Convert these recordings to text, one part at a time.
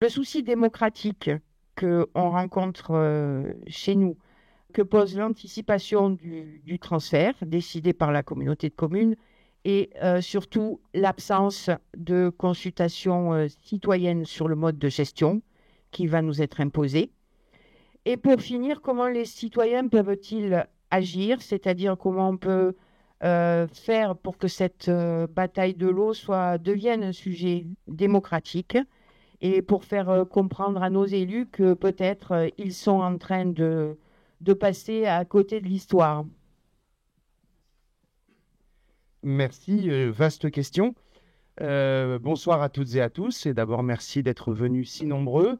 Le souci démocratique qu'on rencontre chez nous, que pose l'anticipation du transfert décidé par la communauté de communes et surtout l'absence de consultation citoyenne sur le mode de gestion qui va nous être imposé. Et pour finir, comment les citoyens peuvent-ils agir, c'est-à-dire comment on peut faire pour que cette bataille de l'eau devienne un sujet démocratique et pour faire comprendre à nos élus que peut-être ils sont en train de passer à côté de l'histoire. Merci, vaste question. Bonsoir à toutes et à tous. Et d'abord, merci d'être venus si nombreux.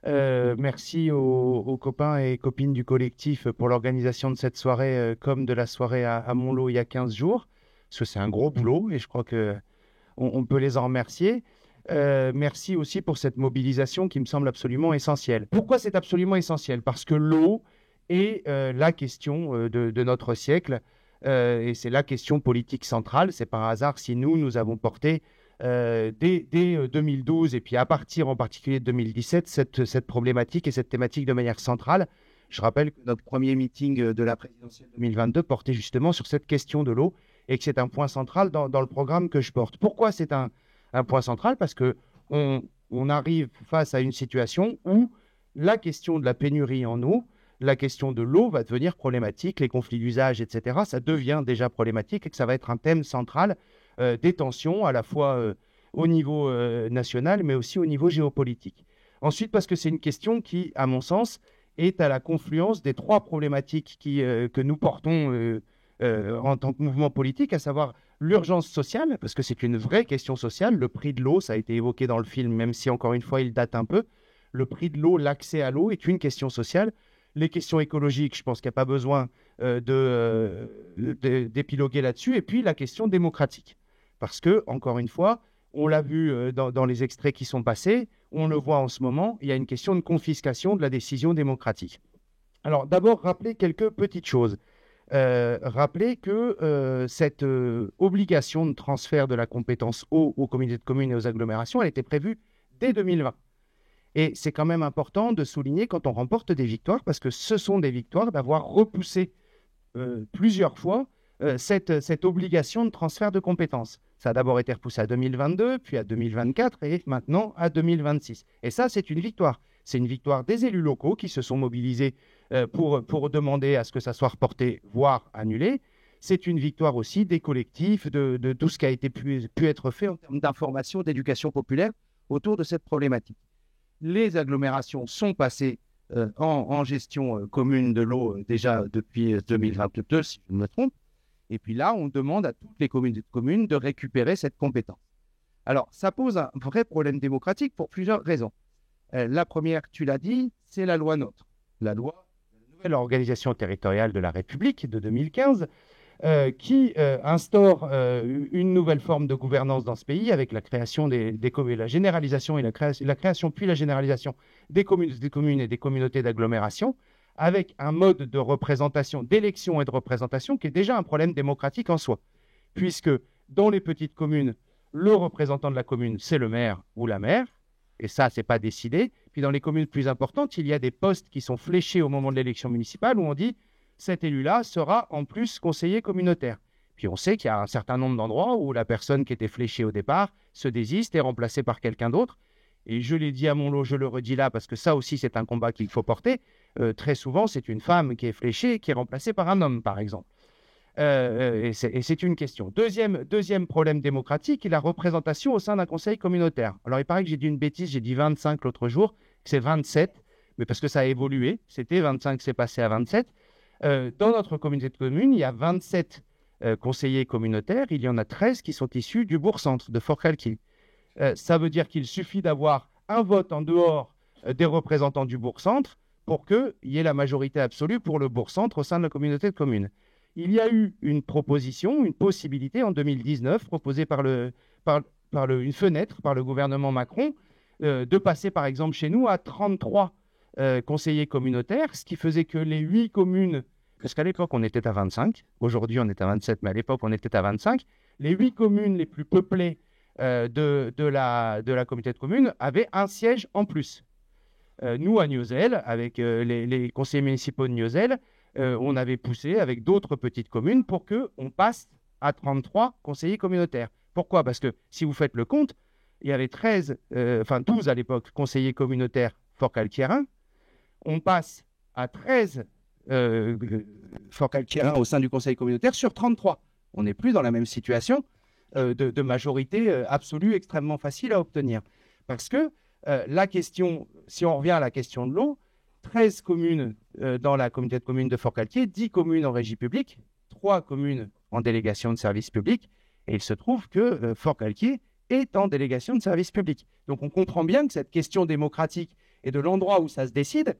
Merci aux copains et copines du collectif pour l'organisation de cette soirée, comme de la soirée à Montlot il y a 15 jours. Parce que c'est un gros boulot et je crois qu'on peut les en remercier. Merci aussi pour cette mobilisation qui me semble absolument essentielle. Pourquoi c'est absolument essentiel? Parce que l'eau est la question de notre siècle et c'est la question politique centrale. C'est par hasard si nous avons porté dès 2012 et puis à partir en particulier de 2017 cette problématique et cette thématique de manière centrale. Je rappelle que notre premier meeting de la présidentielle 2022 portait justement sur cette question de l'eau et que c'est un point central dans le programme que je porte. Pourquoi c'est un point central? Parce qu'on arrive face à une situation où la question de la pénurie en eau, la question de l'eau va devenir problématique, les conflits d'usage, etc., ça devient déjà problématique et que ça va être un thème central des tensions, à la fois au niveau national, mais aussi au niveau géopolitique. Ensuite, parce que c'est une question qui, à mon sens, est à la confluence des trois problématiques que nous portons en tant que mouvement politique, à savoir l'urgence sociale, parce que c'est une vraie question sociale. Le prix de l'eau, ça a été évoqué dans le film, même si, encore une fois, il date un peu. Le prix de l'eau, l'accès à l'eau est une question sociale. Les questions écologiques, je pense qu'il n'y a pas besoin d'épiloguer là-dessus. Et puis, la question démocratique. Parce que, encore une fois, on l'a vu dans les extraits qui sont passés, on le voit en ce moment, il y a une question de confiscation de la décision démocratique. Alors, d'abord, rappeler quelques petites choses. Rappeler que cette obligation de transfert de la compétence eau aux communautés de communes et aux agglomérations, elle était prévue dès 2020. Et c'est quand même important de souligner quand on remporte des victoires, parce que ce sont des victoires d'avoir repoussé plusieurs fois cette obligation de transfert de compétences. Ça a d'abord été repoussé à 2022, puis à 2024 et maintenant à 2026. Et ça, c'est une victoire. C'est une victoire des élus locaux qui se sont mobilisés pour demander à ce que ça soit reporté, voire annulé. C'est une victoire aussi des collectifs, de tout ce qui a été pu être fait en termes d'information, d'éducation populaire autour de cette problématique. Les agglomérations sont passées en gestion commune de l'eau déjà depuis 2022, si je ne me trompe. Et puis là, on demande à toutes les communes de récupérer cette compétence. Alors, ça pose un vrai problème démocratique pour plusieurs raisons. La première, tu l'as dit, c'est la loi NOTRe. La loi de la nouvelle organisation territoriale de la République de 2015, qui instaure une nouvelle forme de gouvernance dans ce pays avec la création des communes, la généralisation et la création puis la généralisation des communes et des communautés d'agglomération, avec un mode de représentation, d'élection et de représentation qui est déjà un problème démocratique en soi. Puisque dans les petites communes, le représentant de la commune, c'est le maire ou la maire, et ça, ce n'est pas décidé. Puis dans les communes plus importantes, il y a des postes qui sont fléchés au moment de l'élection municipale où on dit cet élu-là sera en plus conseiller communautaire. Puis on sait qu'il y a un certain nombre d'endroits où la personne qui était fléchée au départ se désiste et est remplacée par quelqu'un d'autre. Et je l'ai dit à Montlot, je le redis là, parce que ça aussi, c'est un combat qu'il faut porter. Très souvent, c'est une femme qui est fléchée et qui est remplacée par un homme, par exemple. Et c'est une question. Deuxième problème démocratique, la représentation au sein d'un conseil communautaire. Alors, il paraît que j'ai dit une bêtise, j'ai dit 25 l'autre jour, que c'est 27, mais parce que ça a évolué. C'était 25, c'est passé à 27. Dans notre communauté de communes, il y a 27 conseillers communautaires. Il y en a 13 qui sont issus du bourg-centre de Forcalquier. Ça veut dire qu'il suffit d'avoir un vote en dehors des représentants du bourg-centre pour qu'il y ait la majorité absolue pour le bourg-centre au sein de la communauté de communes. Il y a eu une proposition, une possibilité en 2019 proposée une fenêtre par le gouvernement Macron de passer par exemple chez nous à 33 conseillers communautaires, ce qui faisait que les 8 communes, parce qu'à l'époque on était à 25, aujourd'hui on est à 27, mais à l'époque on était à 25, les 8 communes les plus peuplées de la communauté de communes avait un siège en plus. Nous, à Niozelle, avec les conseillers municipaux de Niozelle, on avait poussé avec d'autres petites communes pour qu'on passe à 33 conseillers communautaires. Pourquoi ? Parce que si vous faites le compte, il y avait 12 à l'époque conseillers communautaires Forcalquiérains. On passe à 13 Forcalquiérains au sein du conseil communautaire sur 33. On n'est plus dans la même situation de majorité absolue extrêmement facile à obtenir. Parce que la question, si on revient à la question de l'eau, 13 communes dans la communauté de communes de Forcalquier, 10 communes en régie publique, 3 communes en délégation de service public, et il se trouve que Forcalquier est en délégation de service public. Donc on comprend bien que cette question démocratique et de l'endroit où ça se décide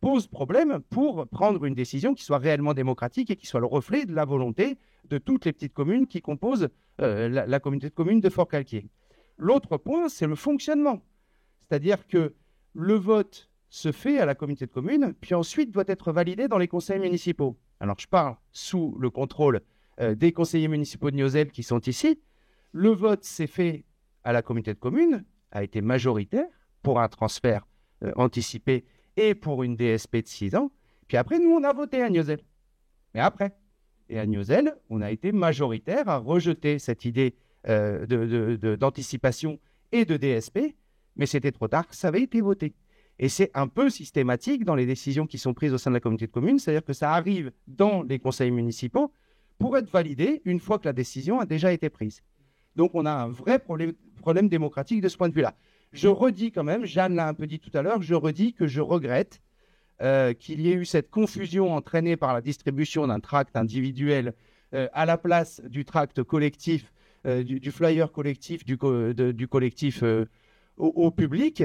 pose problème pour prendre une décision qui soit réellement démocratique et qui soit le reflet de la volonté de toutes les petites communes qui composent la communauté de communes de Forcalquier. L'autre point, c'est le fonctionnement. C'est-à-dire que le vote se fait à la communauté de communes, puis ensuite doit être validé dans les conseils municipaux. Alors, je parle sous le contrôle des conseillers municipaux de Niozelle qui sont ici. Le vote s'est fait à la communauté de communes, a été majoritaire pour un transfert anticipé et pour une DSP de 6 ans. Puis après, nous, on a voté à Niozelle. Mais après. Et à Niozelle, on a été majoritaire à rejeter cette idée d'anticipation et de DSP, mais c'était trop tard, ça avait été voté. Et c'est un peu systématique dans les décisions qui sont prises au sein de la communauté de communes, c'est-à-dire que ça arrive dans les conseils municipaux pour être validé une fois que la décision a déjà été prise. Donc on a un vrai problème démocratique de ce point de vue-là. Je redis quand même, Jeanne l'a un peu dit tout à l'heure, je redis que je regrette qu'il y ait eu cette confusion entraînée par la distribution d'un tract individuel à la place du tract collectif, du flyer collectif, du collectif au public,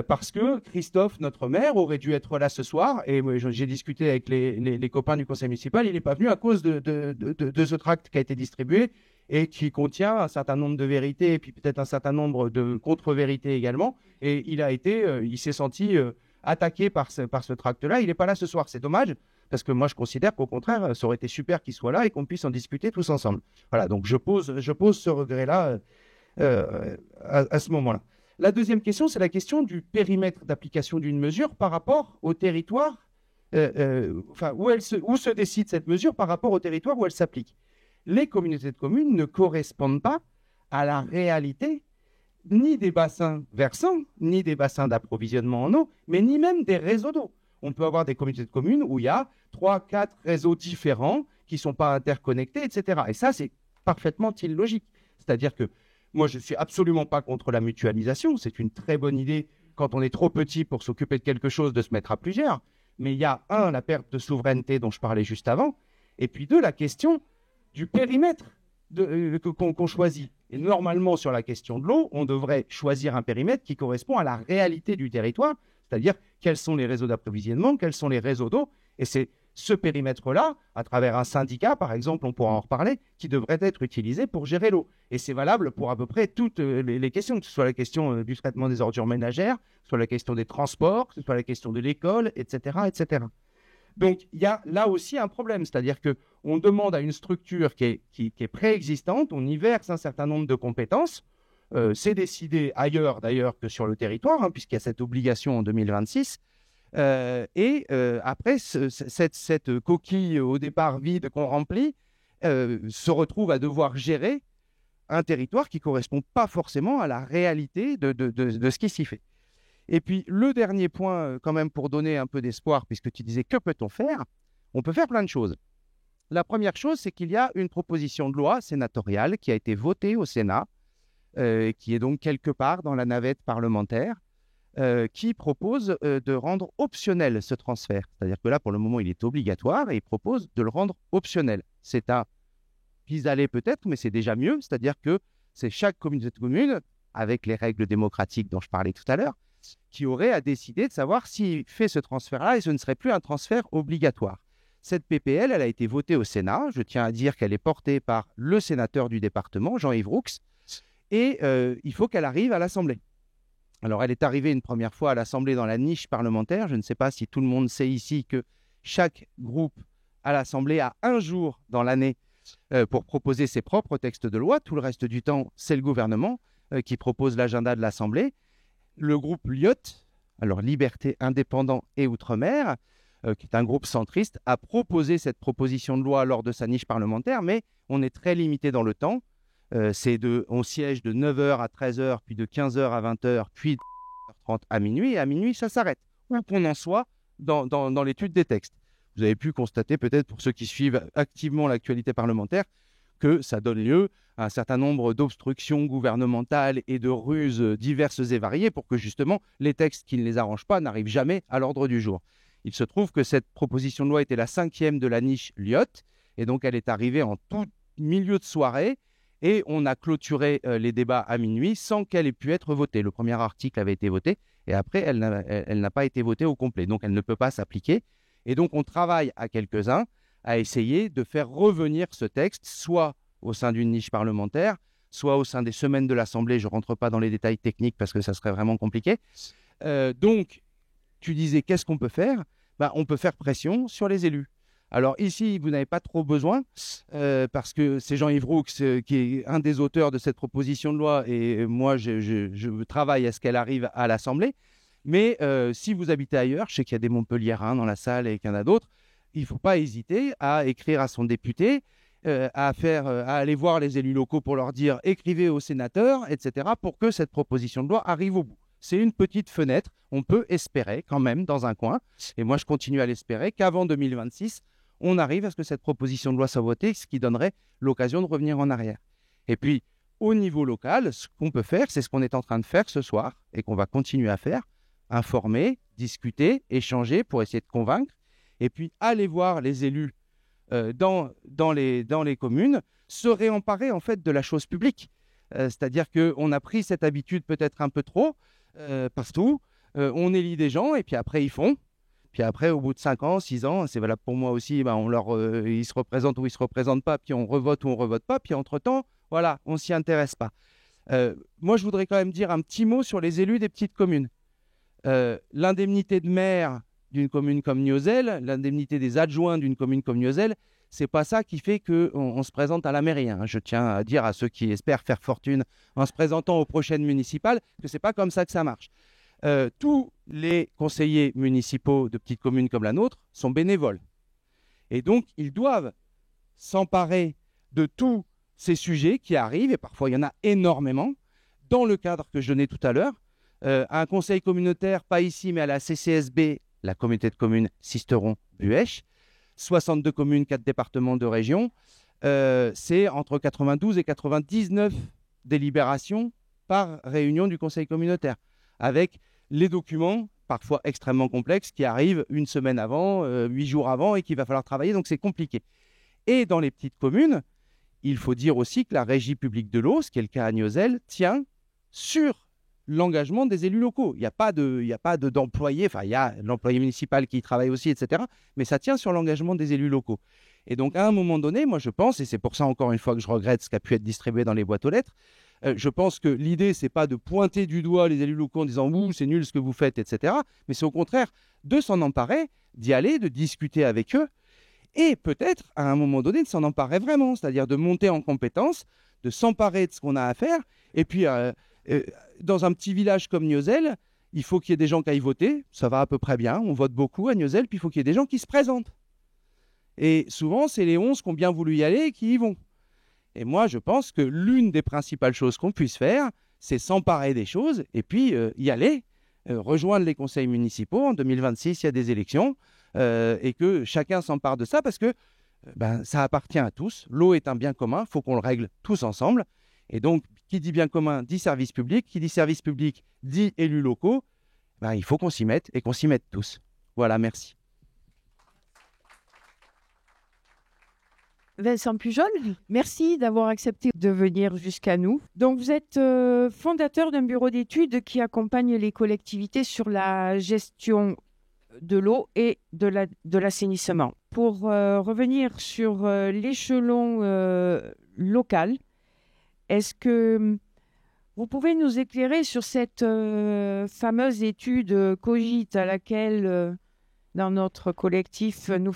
parce que Christophe, notre maire, aurait dû être là ce soir, et moi, j'ai discuté avec les copains du conseil municipal, il n'est pas venu à cause de ce tract qui a été distribué et qui contient un certain nombre de vérités et puis peut-être un certain nombre de contre-vérités également, et il s'est senti attaqué par ce tract-là. Il n'est pas là ce soir, c'est dommage, parce que moi je considère qu'au contraire, ça aurait été super qu'il soit là et qu'on puisse en discuter tous ensemble. Voilà, donc je pose ce regret-là à ce moment-là. La deuxième question, c'est la question du périmètre d'application d'une mesure par rapport au territoire, où se décide cette mesure par rapport au territoire où elle s'applique. Les communautés de communes ne correspondent pas à la réalité ni des bassins versants, ni des bassins d'approvisionnement en eau, mais ni même des réseaux d'eau. On peut avoir des communautés de communes où il y a 3, 4 réseaux différents qui ne sont pas interconnectés, etc. Et ça, c'est parfaitement illogique. C'est-à-dire que moi, je ne suis absolument pas contre la mutualisation. C'est une très bonne idée quand on est trop petit pour s'occuper de quelque chose de se mettre à plusieurs. Mais il y a, la perte de souveraineté dont je parlais juste avant, et puis la question du périmètre qu'on choisit. Et normalement, sur la question de l'eau, on devrait choisir un périmètre qui correspond à la réalité du territoire, c'est-à-dire quels sont les réseaux d'approvisionnement, quels sont les réseaux d'eau. Et c'est ce périmètre-là, à travers un syndicat, par exemple, on pourra en reparler, qui devrait être utilisé pour gérer l'eau. Et c'est valable pour à peu près toutes les questions, que ce soit la question du traitement des ordures ménagères, que ce soit la question des transports, que ce soit la question de l'école, etc., etc. Donc, il y a là aussi un problème, c'est-à-dire qu'on demande à une structure qui est préexistante, on y verse un certain nombre de compétences, c'est décidé ailleurs d'ailleurs que sur le territoire, puisqu'il y a cette obligation en 2026, après, cette coquille au départ vide qu'on remplit se retrouve à devoir gérer un territoire qui ne correspond pas forcément à la réalité de ce qui s'y fait. Et puis, le dernier point, quand même, pour donner un peu d'espoir, puisque tu disais, que peut-on faire ? On peut faire plein de choses. La première chose, c'est qu'il y a une proposition de loi sénatoriale qui a été votée au Sénat, qui est donc quelque part dans la navette parlementaire, qui propose de rendre optionnel ce transfert. C'est-à-dire que là, pour le moment, il est obligatoire et il propose de le rendre optionnel. C'est un pis-aller peut-être, mais c'est déjà mieux. C'est-à-dire que c'est chaque communauté de communes, avec les règles démocratiques dont je parlais tout à l'heure, qui aurait à décider de savoir s'il fait ce transfert-là et ce ne serait plus un transfert obligatoire. Cette PPL, elle a été votée au Sénat. Je tiens à dire qu'elle est portée par le sénateur du département, Jean-Yves Roux, et il faut qu'elle arrive à l'Assemblée. Alors, elle est arrivée une première fois à l'Assemblée dans la niche parlementaire. Je ne sais pas si tout le monde sait ici que chaque groupe à l'Assemblée a un jour dans l'année pour proposer ses propres textes de loi. Tout le reste du temps, c'est le gouvernement qui propose l'agenda de l'Assemblée. Le groupe LIOT, alors Liberté, Indépendants et Outre-mer, qui est un groupe centriste, a proposé cette proposition de loi lors de sa niche parlementaire, mais on est très limité dans le temps. On siège de 9h à 13h, puis de 15h à 20h, puis de 20h30 à minuit, et à minuit, ça s'arrête. Où qu'on en soit dans l'étude des textes. Vous avez pu constater, peut-être pour ceux qui suivent activement l'actualité parlementaire, que ça donne lieu à un certain nombre d'obstructions gouvernementales et de ruses diverses et variées pour que justement les textes qui ne les arrangent pas n'arrivent jamais à l'ordre du jour. Il se trouve que cette proposition de loi était la 5e de la niche LIOT, et donc elle est arrivée en tout milieu de soirée, et on a clôturé les débats à minuit sans qu'elle ait pu être votée. Le premier article avait été voté, et après elle n'a pas été votée au complet, donc elle ne peut pas s'appliquer. Et donc on travaille à quelques-uns à essayer de faire revenir ce texte, soit au sein d'une niche parlementaire, soit au sein des semaines de l'Assemblée. Je ne rentre pas dans les détails techniques parce que ça serait vraiment compliqué. Donc, tu disais, qu'est-ce qu'on peut faire ? On peut faire pression sur les élus. Alors ici, vous n'avez pas trop besoin, parce que c'est Jean-Yves Roux qui est un des auteurs de cette proposition de loi, et moi, je travaille à ce qu'elle arrive à l'Assemblée. Mais si vous habitez ailleurs, je sais qu'il y a des Montpelliérains dans la salle et qu'il y en a d'autres, il ne faut pas hésiter à écrire à son député, à aller voir les élus locaux pour leur dire « écrivez aux sénateurs », etc., pour que cette proposition de loi arrive au bout. C'est une petite fenêtre, on peut espérer quand même dans un coin, et moi je continue à l'espérer, qu'avant 2026, on arrive à ce que cette proposition de loi soit votée, ce qui donnerait l'occasion de revenir en arrière. Et puis, au niveau local, ce qu'on peut faire, c'est ce qu'on est en train de faire ce soir, et qu'on va continuer à faire, informer, discuter, échanger pour essayer de convaincre, et puis aller voir les élus dans les communes, se réemparer en fait de la chose publique. C'est-à-dire qu'on a pris cette habitude peut-être un peu trop partout, on élit des gens et puis après ils font. Puis après, au bout de 5 ans, 6 ans, c'est valable pour moi aussi, ils se représentent ou ils ne se représentent pas, puis on revote ou on ne revote pas, puis entre-temps, voilà, on ne s'y intéresse pas. Moi, je voudrais quand même dire un petit mot sur les élus des petites communes. L'indemnité de maire d'une commune comme Niozelle, l'indemnité des adjoints d'une commune comme Niozelle, c'est pas ça qui fait qu'on se présente à la mairie. Hein. Je tiens à dire à ceux qui espèrent faire fortune en se présentant aux prochaines municipales que c'est pas comme ça que ça marche. Tous les conseillers municipaux de petites communes comme la nôtre sont bénévoles. Et donc, ils doivent s'emparer de tous ces sujets qui arrivent, et parfois il y en a énormément, dans le cadre que je donnais tout à l'heure. Un conseil communautaire, pas ici, mais à la CCSB, la communauté de communes Sisteron-Buèche, 62 communes, 4 départements de région, c'est entre 92 et 99 délibérations par réunion du conseil communautaire, avec les documents, parfois extrêmement complexes, qui arrivent une semaine avant, 8 jours avant, et qu'il va falloir travailler, donc c'est compliqué. Et dans les petites communes, il faut dire aussi que la régie publique de l'eau, ce qui est le cas à Niozelle, tient sur l'engagement des élus locaux. Il n'y a pas d'employés, enfin il y a l'employé municipal qui y travaille aussi, etc. Mais ça tient sur l'engagement des élus locaux. Et donc à un moment donné, moi je pense, et c'est pour ça encore une fois que je regrette ce qui a pu être distribué dans les boîtes aux lettres, je pense que l'idée, c'est pas de pointer du doigt les élus locaux en disant « Ouh, c'est nul ce que vous faites, etc. » Mais c'est au contraire de s'en emparer, d'y aller, de discuter avec eux, et peut-être à un moment donné de s'en emparer vraiment, c'est-à-dire de monter en compétence, de s'emparer de ce qu'on a à faire, et puis dans un petit village comme Niozelle, il faut qu'il y ait des gens qui aillent voter, ça va à peu près bien, on vote beaucoup à Niozelle, puis il faut qu'il y ait des gens qui se présentent. Et souvent, c'est les 11 qui ont bien voulu y aller et qui y vont. Et moi, je pense que l'une des principales choses qu'on puisse faire, c'est s'emparer des choses et puis y aller, rejoindre les conseils municipaux. En 2026, il y a des élections et que chacun s'empare de ça parce que ça appartient à tous. L'eau est un bien commun, il faut qu'on le règle tous ensemble. Et donc, qui dit bien commun dit service public, qui dit service public dit élus locaux. Il faut qu'on s'y mette et qu'on s'y mette tous. Voilà, merci. Vincent Pujol, merci d'avoir accepté de venir jusqu'à nous. Donc, vous êtes fondateur d'un bureau d'études qui accompagne les collectivités sur la gestion de l'eau et de l'assainissement. Pour revenir sur l'échelon local, est-ce que vous pouvez nous éclairer sur cette fameuse étude Cogite à laquelle dans notre collectif, nous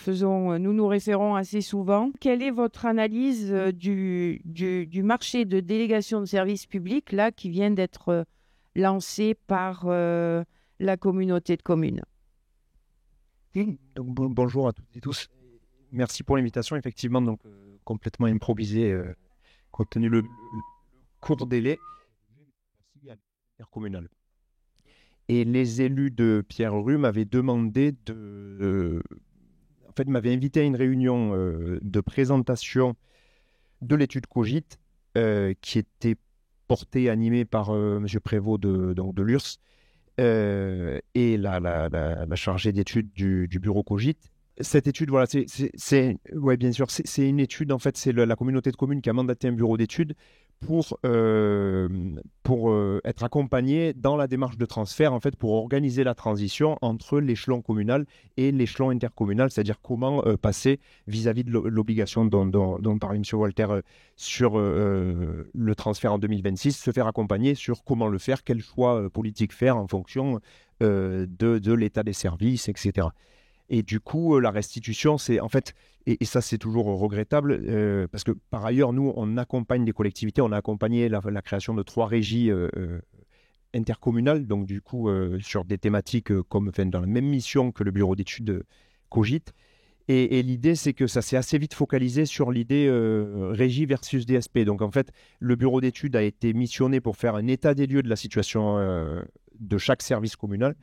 nous référons assez souvent. Quelle est votre analyse du marché de délégation de services publics là, qui vient d'être lancé par la communauté de communes? Donc, bonjour à toutes et tous. Merci pour l'invitation. Effectivement, donc, complètement improvisé, compte tenu le court délai intercommunal. Et les élus de Pierre-Rue m'avaient demandé m'avaient invité à une réunion de présentation de l'étude Cogit qui était portée et animée par M. Prévost de l'URSS et la chargée d'études du bureau Cogit. Cette étude, voilà, ouais, bien sûr, c'est une étude, en fait, c'est la communauté de communes qui a mandaté un bureau d'études pour être accompagné dans la démarche de transfert, en fait, pour organiser la transition entre l'échelon communal et l'échelon intercommunal, c'est-à-dire comment passer vis-à-vis de l'obligation dont parlait M. Walter sur le transfert en 2026, se faire accompagner sur comment le faire, quel choix politique faire en fonction de l'état des services, etc. Et du coup, la restitution, c'est en fait, et ça c'est toujours regrettable, parce que par ailleurs, nous, on accompagne des collectivités, on a accompagné la création de 3 régies intercommunales, donc du coup, sur des thématiques comme dans la même mission que le bureau d'études Cogit. Et l'idée, c'est que ça s'est assez vite focalisé sur l'idée régie versus DSP. Donc en fait, le bureau d'études a été missionné pour faire un état des lieux de la situation de chaque service communal.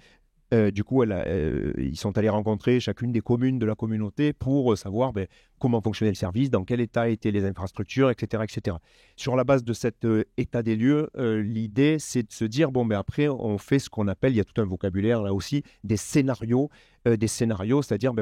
Du coup, ils sont allés rencontrer chacune des communes de la communauté pour savoir comment fonctionnait le service, dans quel état étaient les infrastructures, etc. etc. Sur la base de cet état des lieux, l'idée, c'est de se dire, après, on fait ce qu'on appelle, il y a tout un vocabulaire là aussi, des scénarios, c'est-à-dire,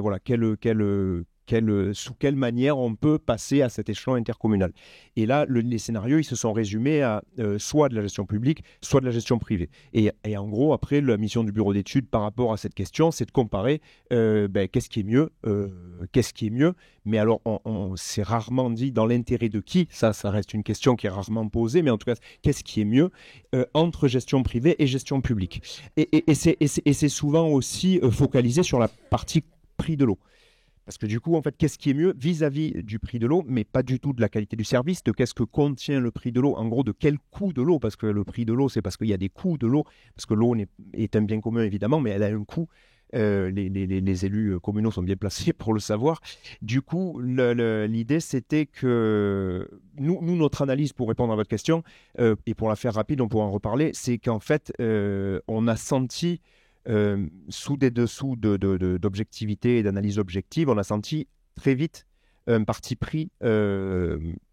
sous quelle manière on peut passer à cet échelon intercommunal. Et là, les scénarios, ils se sont résumés à soit de la gestion publique, soit de la gestion privée. Et en gros, après, la mission du bureau d'études par rapport à cette question, c'est de comparer qu'est-ce qui est mieux. Mais alors, on s'est rarement dit dans l'intérêt de qui, ça reste une question qui est rarement posée, mais en tout cas, qu'est-ce qui est mieux entre gestion privée et gestion publique. Et c'est souvent aussi focalisé sur la partie prix de l'eau. Parce que du coup, en fait, qu'est-ce qui est mieux vis-à-vis du prix de l'eau, mais pas du tout de la qualité du service, de qu'est-ce que contient le prix de l'eau, en gros, de quel coût de l'eau, parce que le prix de l'eau, c'est parce qu'il y a des coûts de l'eau, parce que l'eau est un bien commun, évidemment, mais elle a un coût. Les élus communaux sont bien placés pour le savoir. Du coup, l'idée, c'était que nous, notre analyse, pour répondre à votre question, et pour la faire rapide, on pourra en reparler, c'est qu'en fait, on a senti... sous des dessous d'objectivité et d'analyse objective, on a senti très vite un parti pris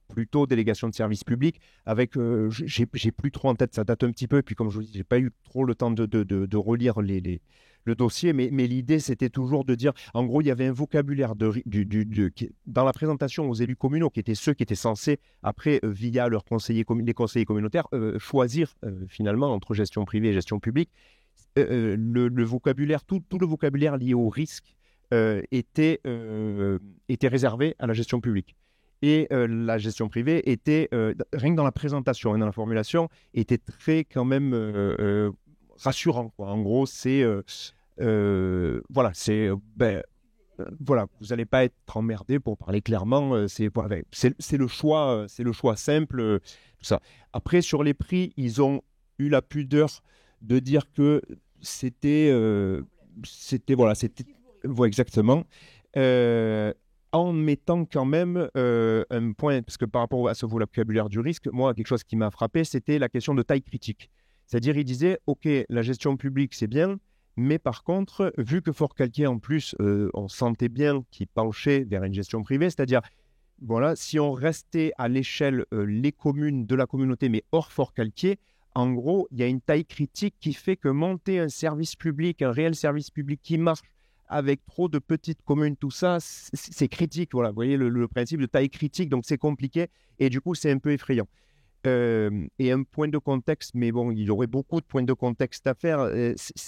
plutôt délégation de service public avec, j'ai plus trop en tête, ça date un petit peu, et puis comme je vous dis, j'ai pas eu trop le temps de relire le dossier, mais l'idée c'était toujours de dire, en gros, il y avait un vocabulaire dans la présentation aux élus communaux, qui étaient ceux qui étaient censés, après, via leurs les conseillers communautaires, choisir finalement entre gestion privée et gestion publique. Le vocabulaire, tout le vocabulaire lié au risque était réservé à la gestion publique. Et la gestion privée était, rien que dans la présentation et dans la formulation, était très quand même rassurant, quoi. En gros, c'est voilà, vous n'allez pas être emmerdé, pour parler clairement. C'est le choix simple, tout ça. Après, sur les prix, ils ont eu la pudeur de dire que c'était exactement, en mettant quand même un point, parce que par rapport à ce vocabulaire du risque, moi, quelque chose qui m'a frappé, c'était la question de taille critique. C'est-à-dire, il disait, OK, la gestion publique, c'est bien, mais par contre, vu que Forcalquier, en plus, on sentait bien qu'il penchait vers une gestion privée, c'est-à-dire, voilà, si on restait à l'échelle les communes de la communauté, mais hors Forcalquier, en gros, il y a une taille critique qui fait que monter un service public, un réel service public qui marche avec trop de petites communes, tout ça, c'est critique. Voilà, vous voyez le principe de taille critique, donc c'est compliqué et du coup, c'est un peu effrayant. Et un point de contexte, mais bon, il y aurait beaucoup de points de contexte à faire.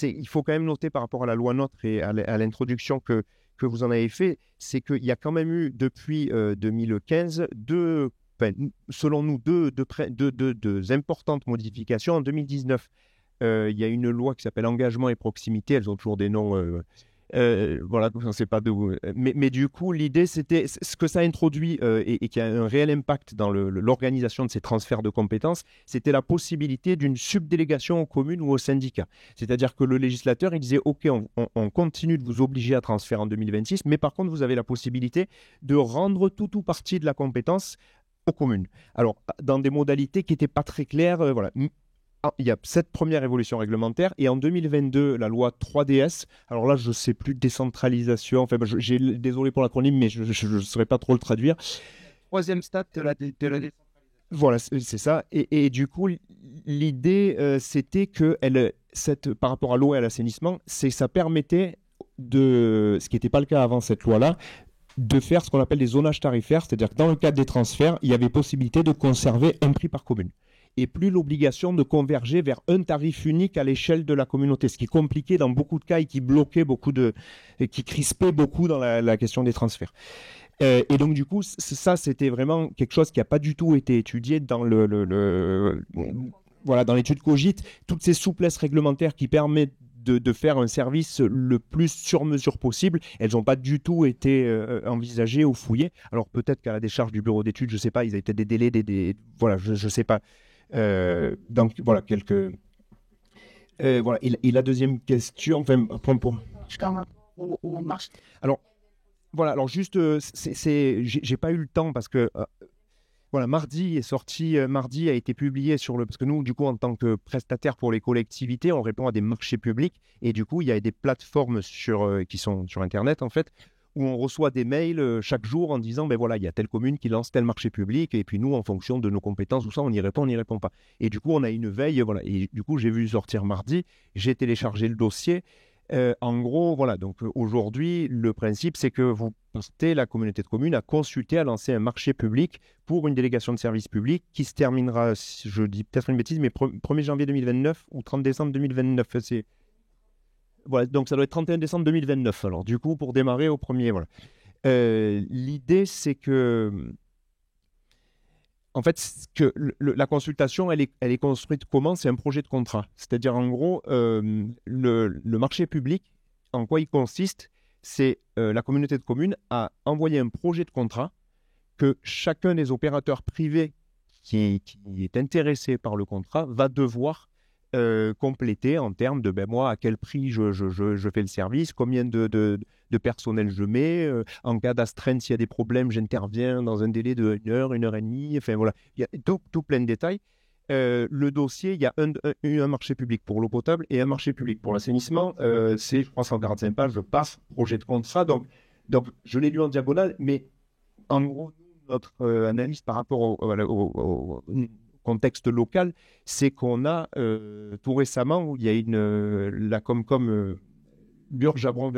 Il faut quand même noter par rapport à la loi NOTRe et à l'introduction que vous en avez fait, c'est qu'il y a quand même eu depuis 2015 selon nous, deux importantes modifications. En 2019, il y a une loi qui s'appelle Engagement et Proximité. Elles ont toujours des noms Voilà, on ne sait pas d'où. Mais du coup, l'idée, c'était ce que ça introduit et qui a un réel impact dans l'organisation de ces transferts de compétences, c'était la possibilité d'une subdélégation aux communes ou aux syndicats. C'est-à-dire que le législateur, il disait, OK, on continue de vous obliger à transférer en 2026, mais par contre, vous avez la possibilité de rendre tout ou partie de la compétence aux communes. Alors, dans des modalités qui n'étaient pas très claires, voilà. Il y a cette première évolution réglementaire et en 2022, la loi 3DS, alors là, je ne sais plus, décentralisation, enfin, désolé pour l'acronyme, mais je ne saurais pas trop le traduire. Troisième stade de la décentralisation. Voilà, c'est ça. Et du coup, l'idée, c'était que par rapport à l'eau et à l'assainissement, ça permettait ce qui n'était pas le cas avant cette loi-là, de faire ce qu'on appelle des zonages tarifaires, c'est-à-dire que dans le cadre des transferts, il y avait possibilité de conserver un prix par commune. Et plus l'obligation de converger vers un tarif unique à l'échelle de la communauté, ce qui compliquait dans beaucoup de cas et qui bloquait qui crispait beaucoup dans la question des transferts. Et donc du coup, ça c'était vraiment quelque chose qui n'a pas du tout été étudié dans dans l'étude Cogit. Toutes ces souplesses réglementaires qui permettent de faire un service le plus sur mesure possible, elles n'ont pas du tout été envisagées ou fouillées. Alors peut-être qu'à la décharge du bureau d'études, je ne sais pas, ils avaient peut-être des délais, voilà, je ne sais pas. Donc voilà, quelques... voilà. Et la deuxième question, enfin, alors, voilà, alors juste, j'ai pas eu le temps parce que... Voilà, mardi a été publié parce que nous, du coup, en tant que prestataire pour les collectivités, on répond à des marchés publics et du coup, il y a des plateformes qui sont sur Internet, en fait, où on reçoit des mails chaque jour en disant, ben voilà, il y a telle commune qui lance tel marché public et puis nous, en fonction de nos compétences, tout ça, on y répond pas. Et du coup, on a une veille, voilà. Et du coup, j'ai vu sortir mardi, j'ai téléchargé le dossier. En gros, voilà, donc aujourd'hui, le principe, c'est que vous portez la communauté de communes à consulter, à lancer un marché public pour une délégation de service public qui se terminera, je dis peut-être une bêtise, mais 1er janvier 2029 ou 30 décembre 2029. Voilà, donc ça doit être 31 décembre 2029. Alors, du coup, pour démarrer au premier, voilà. L'idée, c'est que... En fait, la consultation, elle est construite comment? C'est un projet de contrat. C'est-à-dire, en gros, le marché public, en quoi il consiste? C'est la communauté de communes a envoyé un projet de contrat que chacun des opérateurs privés qui est intéressé par le contrat va devoir compléter en termes de moi, à quel prix je fais le service, combien de personnel je mets, en cas d'astreinte, s'il y a des problèmes, j'interviens dans un délai de 1 heure, 1 heure et demie, enfin voilà, il y a tout plein de détails. Le dossier, il y a un marché public pour l'eau potable et un marché public pour l'assainissement, c'est 345 pages, je passe, projet de contrat, donc je l'ai lu en diagonale, mais en gros, notre analyse par rapport au contexte local, c'est qu'on a tout récemment, où il y a la Comcom Lure-Jabron,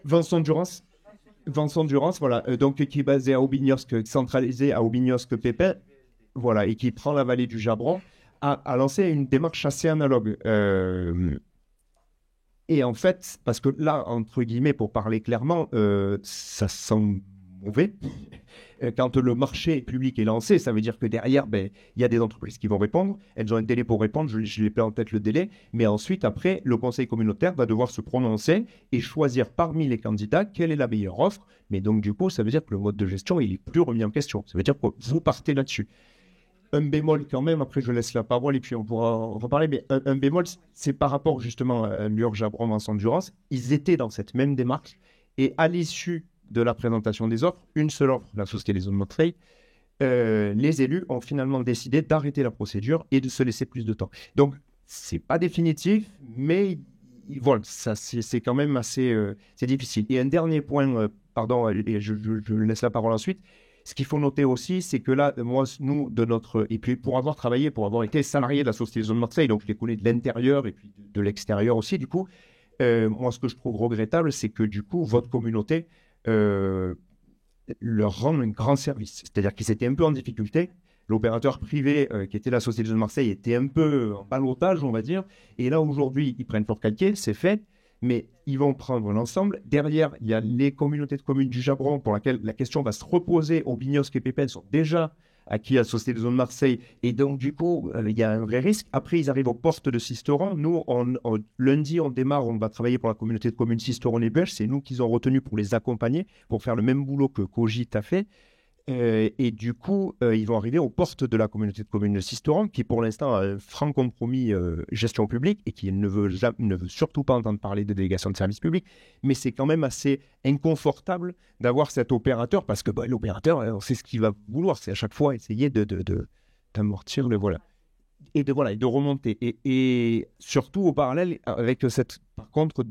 Vincent Durance, voilà, donc qui est basé à Aubignosc, centralisé à Aubignosc-Pépin, voilà, et qui prend la vallée du Jabron, a lancé une démarche assez analogue. Et en fait, parce que là, entre guillemets, pour parler clairement, ça sent mauvais. Quand le marché public est lancé, ça veut dire que derrière, il y a des entreprises qui vont répondre. Elles ont un délai pour répondre, je n'ai pas en tête le délai. Mais ensuite, après, le conseil communautaire va devoir se prononcer et choisir parmi les candidats quelle est la meilleure offre. Mais donc, du coup, ça veut dire que le mode de gestion, il n'est plus remis en question. Ça veut dire que vous partez là-dessus. Un bémol quand même, après je laisse la parole et puis on pourra en reparler, mais un bémol, c'est par rapport justement à Lure-Jabron, Vincent Durance. Ils étaient dans cette même démarche et à l'issue de la présentation des offres, une seule offre, la Société des Zones Montreuil, les élus ont finalement décidé d'arrêter la procédure et de se laisser plus de temps. Donc, c'est pas définitif, mais voilà, ça, c'est quand même assez c'est difficile. Et un dernier point, pardon, et je laisse la parole ensuite. Ce qu'il faut noter aussi, c'est que là, nous, et puis pour avoir été salarié de la Société des Zones Marseille, donc je les connais de l'intérieur et puis de l'extérieur aussi, du coup, moi, ce que je trouve regrettable, c'est que du coup, votre communauté leur rend un grand service. C'est-à-dire qu'ils étaient un peu en difficulté. L'opérateur privé, qui était la Société des Zones Marseille, était un peu en ballottage, on va dire. Et là, aujourd'hui, ils prennent Fort Calquier, c'est fait. Mais ils vont prendre l'ensemble. Derrière, il y a les communautés de communes du Jabron pour laquelle la question va se reposer. Aubignosc et Pépin sont déjà acquis à la Société de Zone Marseille. Et donc, du coup, il y a un vrai risque. Après, ils arrivent aux portes de Sisteron. Nous, lundi, on démarre, on va travailler pour la communauté de communes Sisteron-et-Belge. C'est nous qu'ils ont retenu pour les accompagner, pour faire le même boulot que Cogit a fait. Et du coup, ils vont arriver aux portes de la communauté de communes de Sisteron, qui pour l'instant a un franc compromis gestion publique et qui ne veut surtout pas entendre parler de délégation de service public. Mais c'est quand même assez inconfortable d'avoir cet opérateur, parce que l'opérateur, on sait ce qu'il va vouloir, c'est à chaque fois essayer d'amortir le voilà. Et de remonter. Et surtout au parallèle avec par contre,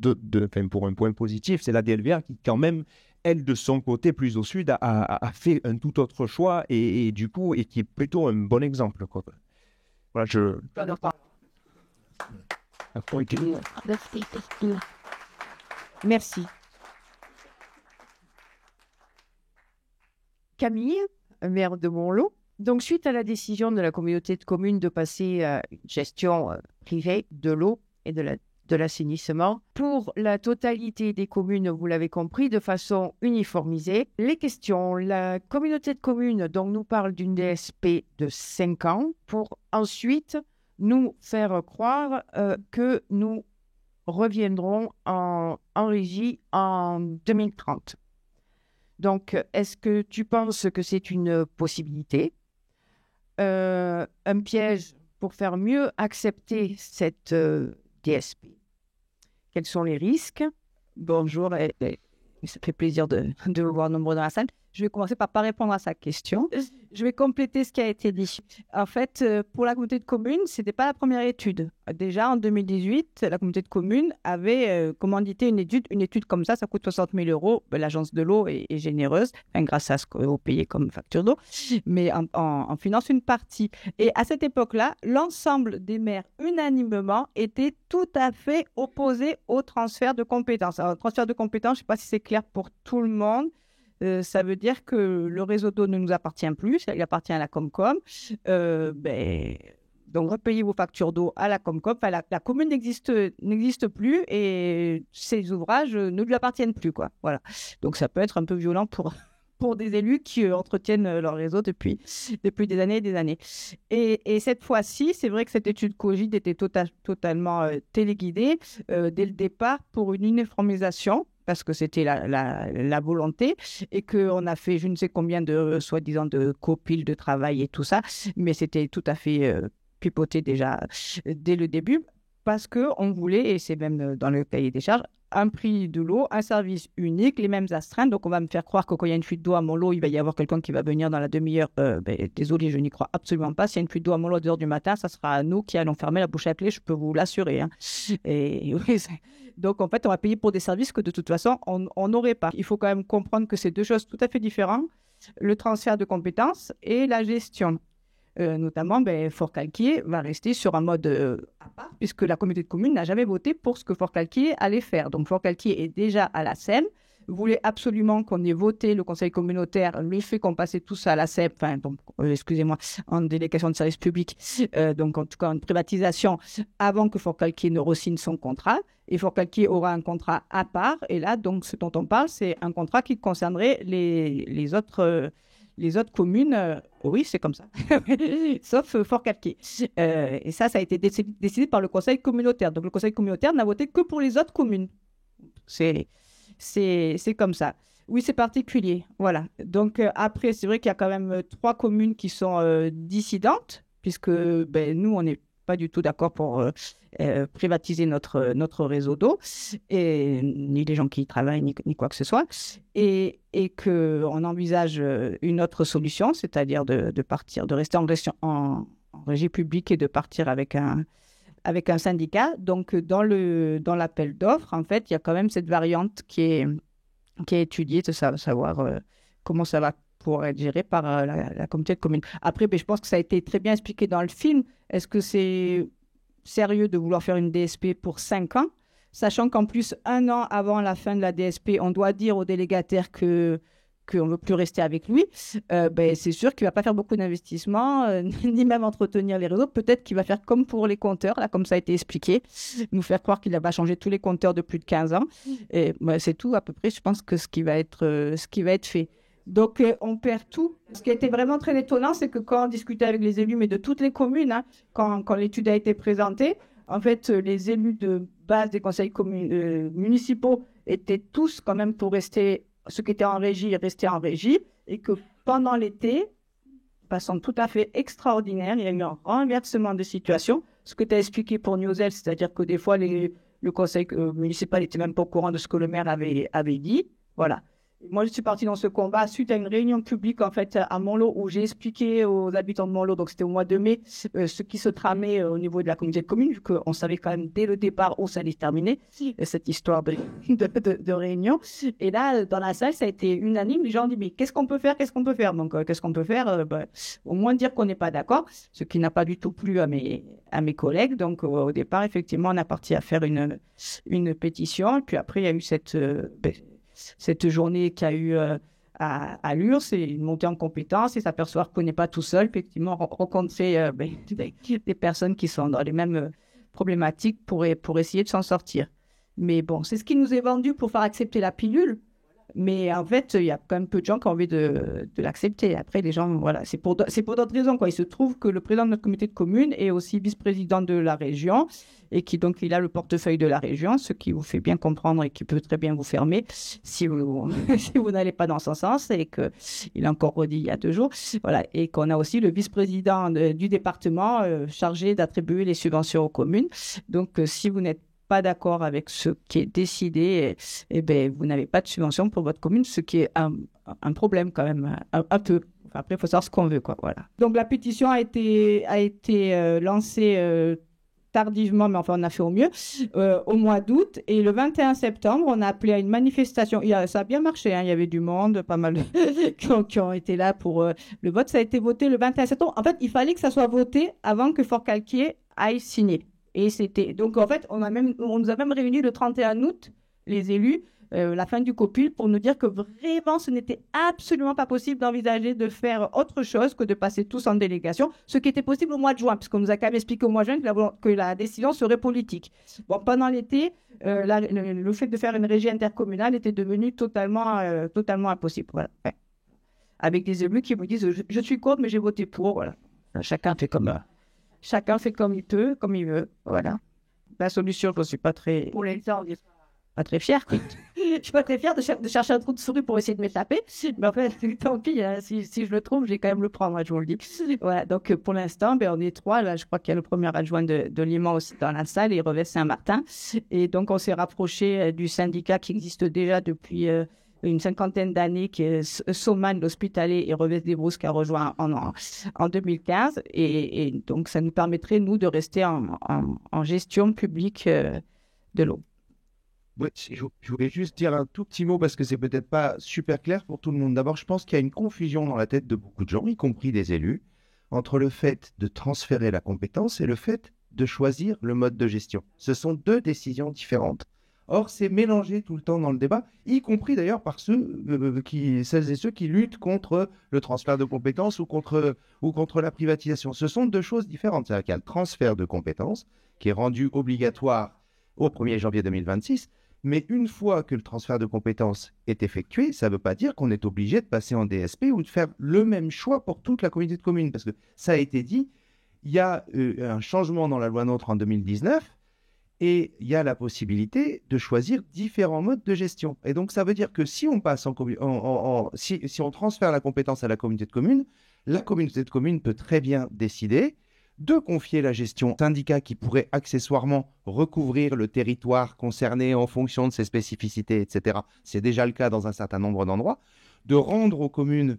pour un point positif, c'est la DLVA qui quand même, elle, de son côté, plus au sud, a fait un tout autre choix et du coup, et qui est plutôt un bon exemple, quoi. Voilà, Merci. Camille, maire de Montlot. Donc, suite à la décision de la communauté de communes de passer à une gestion privée de l'eau et de l'assainissement, pour la totalité des communes, vous l'avez compris, de façon uniformisée. Les questions, la communauté de communes donc, nous parle d'une DSP de 5 ans pour ensuite nous faire croire que nous reviendrons en régie en 2030. Donc, est-ce que tu penses que c'est une possibilité, un piège pour faire mieux accepter cette DSP? Quels sont les risques? Bonjour, ça fait plaisir de vous voir nombreux dans la salle. Je vais commencer par ne pas répondre à sa question. Je vais compléter ce qui a été dit. En fait, pour la communauté de communes, ce n'était pas la première étude. Déjà, en 2018, la communauté de communes avait commandité une étude comme ça coûte 60 000 €. L'agence de l'eau est généreuse, grâce à ce qu'on payait comme facture d'eau, mais en finance une partie. Et à cette époque-là, l'ensemble des maires, unanimement, étaient tout à fait opposés au transfert de compétences. Alors, le transfert de compétences, je ne sais pas si c'est clair pour tout le monde. Ça veut dire que le réseau d'eau ne nous appartient plus, il appartient à la Comcom. Donc, repayez vos factures d'eau à la Comcom. Enfin, la commune n'existe plus et ces ouvrages ne lui appartiennent plus, quoi. Voilà. Donc, ça peut être un peu violent pour des élus qui entretiennent leur réseau depuis des années et des années. Et cette fois-ci, c'est vrai que cette étude Cogit était totalement téléguidée dès le départ pour une uniformisation, parce que c'était la volonté, et qu'on a fait je ne sais combien de soi-disant de copiles de travail et tout ça, mais c'était tout à fait pipoté déjà dès le début, parce qu'on voulait, et c'est même dans le cahier des charges, un prix de l'eau, un service unique, les mêmes astreintes. Donc, on va me faire croire que quand il y a une fuite d'eau à Montlot, il va y avoir quelqu'un qui va venir dans la demi-heure. Désolé, je n'y crois absolument pas. S'il y a une fuite d'eau à Montlot à 2 heures du matin, ça sera nous qui allons fermer la bouche à clé, je peux vous l'assurer. Et oui, donc, en fait, on va payer pour des services que de toute façon, on n'aurait pas. Il faut quand même comprendre que c'est deux choses tout à fait différentes, le transfert de compétences et la gestion. Notamment, Forcalquier va rester sur un mode à part, puisque la communauté de communes n'a jamais voté pour ce que Forcalquier allait faire. Donc, Forcalquier est déjà à la SEM, voulait absolument qu'on ait voté le conseil communautaire, le fait qu'on passait tous à la SEM, en délégation de service public, donc en tout cas en privatisation, avant que Forcalquier ne re-signe son contrat. Et Forcalquier aura un contrat à part. Et là, donc, ce dont on parle, c'est un contrat qui concernerait les autres communes, oui, c'est comme ça, sauf Forcalquier. Et ça a été décidé par le conseil communautaire. Donc, le conseil communautaire n'a voté que pour les autres communes. C'est comme ça. Oui, c'est particulier. Voilà. Donc, après, c'est vrai qu'il y a quand même 3 communes qui sont dissidentes, puisque nous, on n'est pas du tout d'accord pour privatiser notre réseau d'eau, et ni les gens qui y travaillent, ni quoi que ce soit, et qu'on envisage une autre solution, c'est-à-dire de rester en régie publique et de partir avec un syndicat. Donc, dans l'appel d'offres, en fait, il y a quand même cette variante qui est étudiée, de savoir comment ça va pouvoir être géré par la communauté de communes. Après, je pense que ça a été très bien expliqué dans le film. Est-ce que c'est sérieux de vouloir faire une DSP pour 5 ans, sachant qu'en plus, 1 an avant la fin de la DSP, on doit dire au délégataire qu'on ne veut plus rester avec lui, c'est sûr qu'il ne va pas faire beaucoup d'investissements, ni même entretenir les réseaux. Peut-être qu'il va faire comme pour les compteurs, là, comme ça a été expliqué, nous faire croire qu'il va changer tous les compteurs de plus de 15 ans. Et c'est tout à peu près, je pense, que ce qui va être fait. Donc, on perd tout. Ce qui était vraiment très étonnant, c'est que quand on discutait avec les élus, mais de toutes les communes, hein, quand l'étude a été présentée, en fait, les élus de base des conseils municipaux étaient tous quand même pour rester, ceux qui étaient en régie, rester en régie, et que pendant l'été, de façon tout à fait extraordinaire, il y a eu un renversement de situation. Ce que tu as expliqué pour Newsel, c'est-à-dire que des fois, le conseil municipal n'était même pas au courant de ce que le maire avait dit. Voilà. Moi, je suis partie dans ce combat suite à une réunion publique en fait à Montlot où j'ai expliqué aux habitants de Montlot, donc c'était au mois de mai, ce qui se tramait au niveau de la communauté de communes, vu qu'on savait quand même dès le départ où ça allait se terminer, cette histoire de réunion. Et là, dans la salle, ça a été unanime. Les gens ont dit, mais qu'est-ce qu'on peut faire? Qu'est-ce qu'on peut faire? Donc, qu'est-ce qu'on peut faire? Au moins dire qu'on n'est pas d'accord, ce qui n'a pas du tout plu à mes collègues. Donc, au départ, effectivement, on a parti à faire une pétition. Et puis après, il y a eu cette journée qu'il y a eu à Lure, c'est une montée en compétences et s'apercevoir qu'on n'est pas tout seul, effectivement, rencontrer des personnes qui sont dans les mêmes problématiques pour essayer de s'en sortir. Mais bon, c'est ce qui nous est vendu pour faire accepter la pilule. Mais en fait, il y a quand même peu de gens qui ont envie de l'accepter. Après, les gens, voilà, c'est pour d'autres raisons, quoi. Il se trouve que le président de notre comité de communes est aussi vice-président de la région et il a le portefeuille de la région, ce qui vous fait bien comprendre et qui peut très bien vous fermer si vous n'allez pas dans son sens, et qu'il a encore redit il y a 2 jours. Voilà. Et qu'on a aussi le vice-président du département chargé d'attribuer les subventions aux communes. Donc, si vous n'êtes pas d'accord avec ce qui est décidé, vous n'avez pas de subvention pour votre commune, ce qui est un problème quand même, un peu. Enfin, après, il faut savoir ce qu'on veut, quoi. Voilà. Donc, la pétition a été lancée tardivement, mais enfin, on a fait au mieux, au mois d'août. Et le 21 septembre, on a appelé à une manifestation. Ça a bien marché, hein. Il y avait du monde, pas mal qui ont été là pour le vote. Ça a été voté le 21 septembre. En fait, il fallait que ça soit voté avant que Forcalquier aille signer. Et donc, en fait, on nous a même réunis le 31 août, les élus, la fin du copil, pour nous dire que vraiment, ce n'était absolument pas possible d'envisager de faire autre chose que de passer tous en délégation, ce qui était possible au mois de juin, puisqu'on nous a quand même expliqué au mois de juin que la décision serait politique. Bon, pendant l'été, le fait de faire une régie intercommunale était devenu totalement impossible. Voilà. Ouais. Avec des élus qui vous disent « je suis contre, mais j'ai voté pour ». Voilà. Chacun fait comme il peut, comme il veut. Voilà. La solution, je ne suis pas très... Pour l'instant, pas très fière. Je ne suis pas très fière de chercher un trou de souris pour essayer de m'échapper. Mais en fait, tant pis, hein, si je le trouve, je vais quand même le prendre, hein, je vous le dis. Voilà, donc pour l'instant, on est 3. Là, je crois qu'il y a le premier adjoint de Liman aussi dans la salle, et Revest Saint-Martin. Et donc, on s'est rapproché du syndicat qui existe déjà depuis une 50aine d'années, qui est Soman, l'hospitalier, et Revest des Brousses, qui a rejoint en 2015. Et donc, ça nous permettrait, nous, de rester en gestion publique de l'eau. Ouais, je voulais juste dire un tout petit mot parce que c'est peut-être pas super clair pour tout le monde. D'abord, je pense qu'il y a une confusion dans la tête de beaucoup de gens, y compris des élus, entre le fait de transférer la compétence et le fait de choisir le mode de gestion. Ce sont 2 décisions différentes. Or, c'est mélangé tout le temps dans le débat, y compris d'ailleurs par celles et ceux qui luttent contre le transfert de compétences ou contre la privatisation. Ce sont 2 choses différentes. C'est-à-dire qu'il y a le transfert de compétences qui est rendu obligatoire au 1er janvier 2026. Mais une fois que le transfert de compétences est effectué, ça ne veut pas dire qu'on est obligé de passer en DSP ou de faire le même choix pour toute la communauté de communes. Parce que ça a été dit, il y a un changement dans la loi NOTRe en 2019 et il y a la possibilité de choisir différents modes de gestion. Et donc, ça veut dire que si on passe si on transfère la compétence à la communauté de communes peut très bien décider de confier la gestion à un syndicat qui pourrait accessoirement recouvrir le territoire concerné en fonction de ses spécificités, etc. C'est déjà le cas dans un certain nombre d'endroits. De rendre aux communes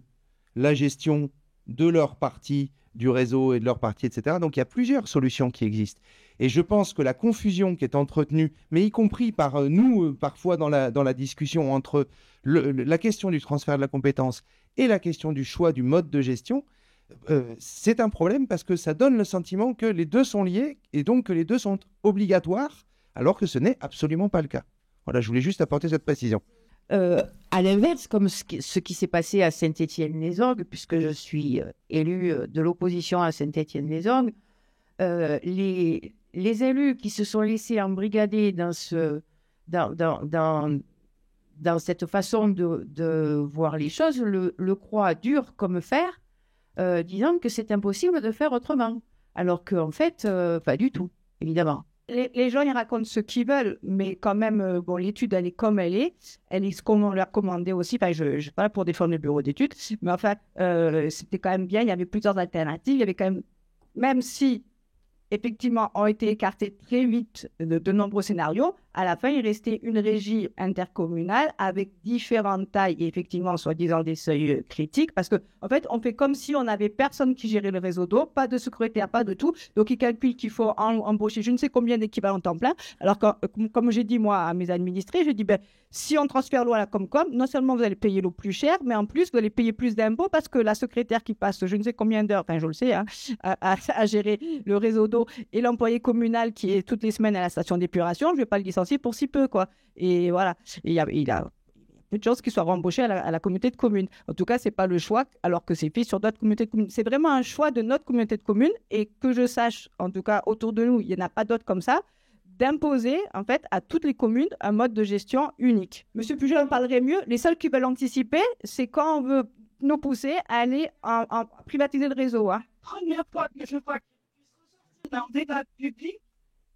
la gestion de leur partie du réseau et de leur partie, etc. Donc, il y a plusieurs solutions qui existent. Et je pense que la confusion qui est entretenue, mais y compris par nous, parfois dans la discussion entre la question du transfert de la compétence et la question du choix du mode de gestion, c'est un problème parce que ça donne le sentiment que les 2 sont liés et donc que les 2 sont obligatoires, alors que ce n'est absolument pas le cas. Voilà, je voulais juste apporter cette précision. À l'inverse, comme ce qui s'est passé à Saint-Étienne-les-Orgues, puisque je suis élu de l'opposition à Saint-Étienne-les-Orgues, les élus qui se sont laissés embrigader dans dans cette façon de voir les choses, le croit dur comme fer, disant que c'est impossible de faire autrement. Alors qu'en fait, pas du tout, évidemment. Les gens, ils racontent ce qu'ils veulent, mais quand même, bon, l'étude, elle est comme elle est. Elle est ce qu'on leur commandait aussi. Enfin, je ne suis pas là pour défendre le bureau d'études, mais enfin, c'était quand même bien. Il y avait plusieurs alternatives. Il y avait quand même si, effectivement, ont été écartés très vite de nombreux scénarios, à la fin, il restait une régie intercommunale avec différentes tailles et effectivement, soi-disant des seuils critiques, parce qu'en fait, on fait comme si on n'avait personne qui gérait le réseau d'eau, pas de secrétaire, pas de tout. Donc, ils calculent qu'il faut embaucher je ne sais combien d'équivalents temps plein. Alors, comme j'ai dit, moi, à mes administrés, j'ai dit, si on transfère l'eau à la Comcom, non seulement vous allez payer l'eau plus cher, mais en plus, vous allez payer plus d'impôts parce que la secrétaire qui passe je ne sais combien d'heures, enfin, je le sais, hein, à gérer le réseau d'eau et l'employé communal qui est toutes les semaines à la station d'épuration, je ne vais pas le licencier pour si peu, quoi. Et voilà, il a peu de chances qu'il soit rembauché à la communauté de communes. En tout cas, ce n'est pas le choix, alors que c'est fait sur d'autres communautés de communes. C'est vraiment un choix de notre communauté de communes, et que je sache, en tout cas, autour de nous, il n'y en a pas d'autres comme ça, d'imposer, en fait, à toutes les communes un mode de gestion unique. Monsieur Pujol en parlerait mieux. Les seuls qui veulent anticiper, c'est quand on veut nous pousser à aller en privatiser le réseau. Hein. Première fois que je vois qu'il puisse ressortir dans le débat public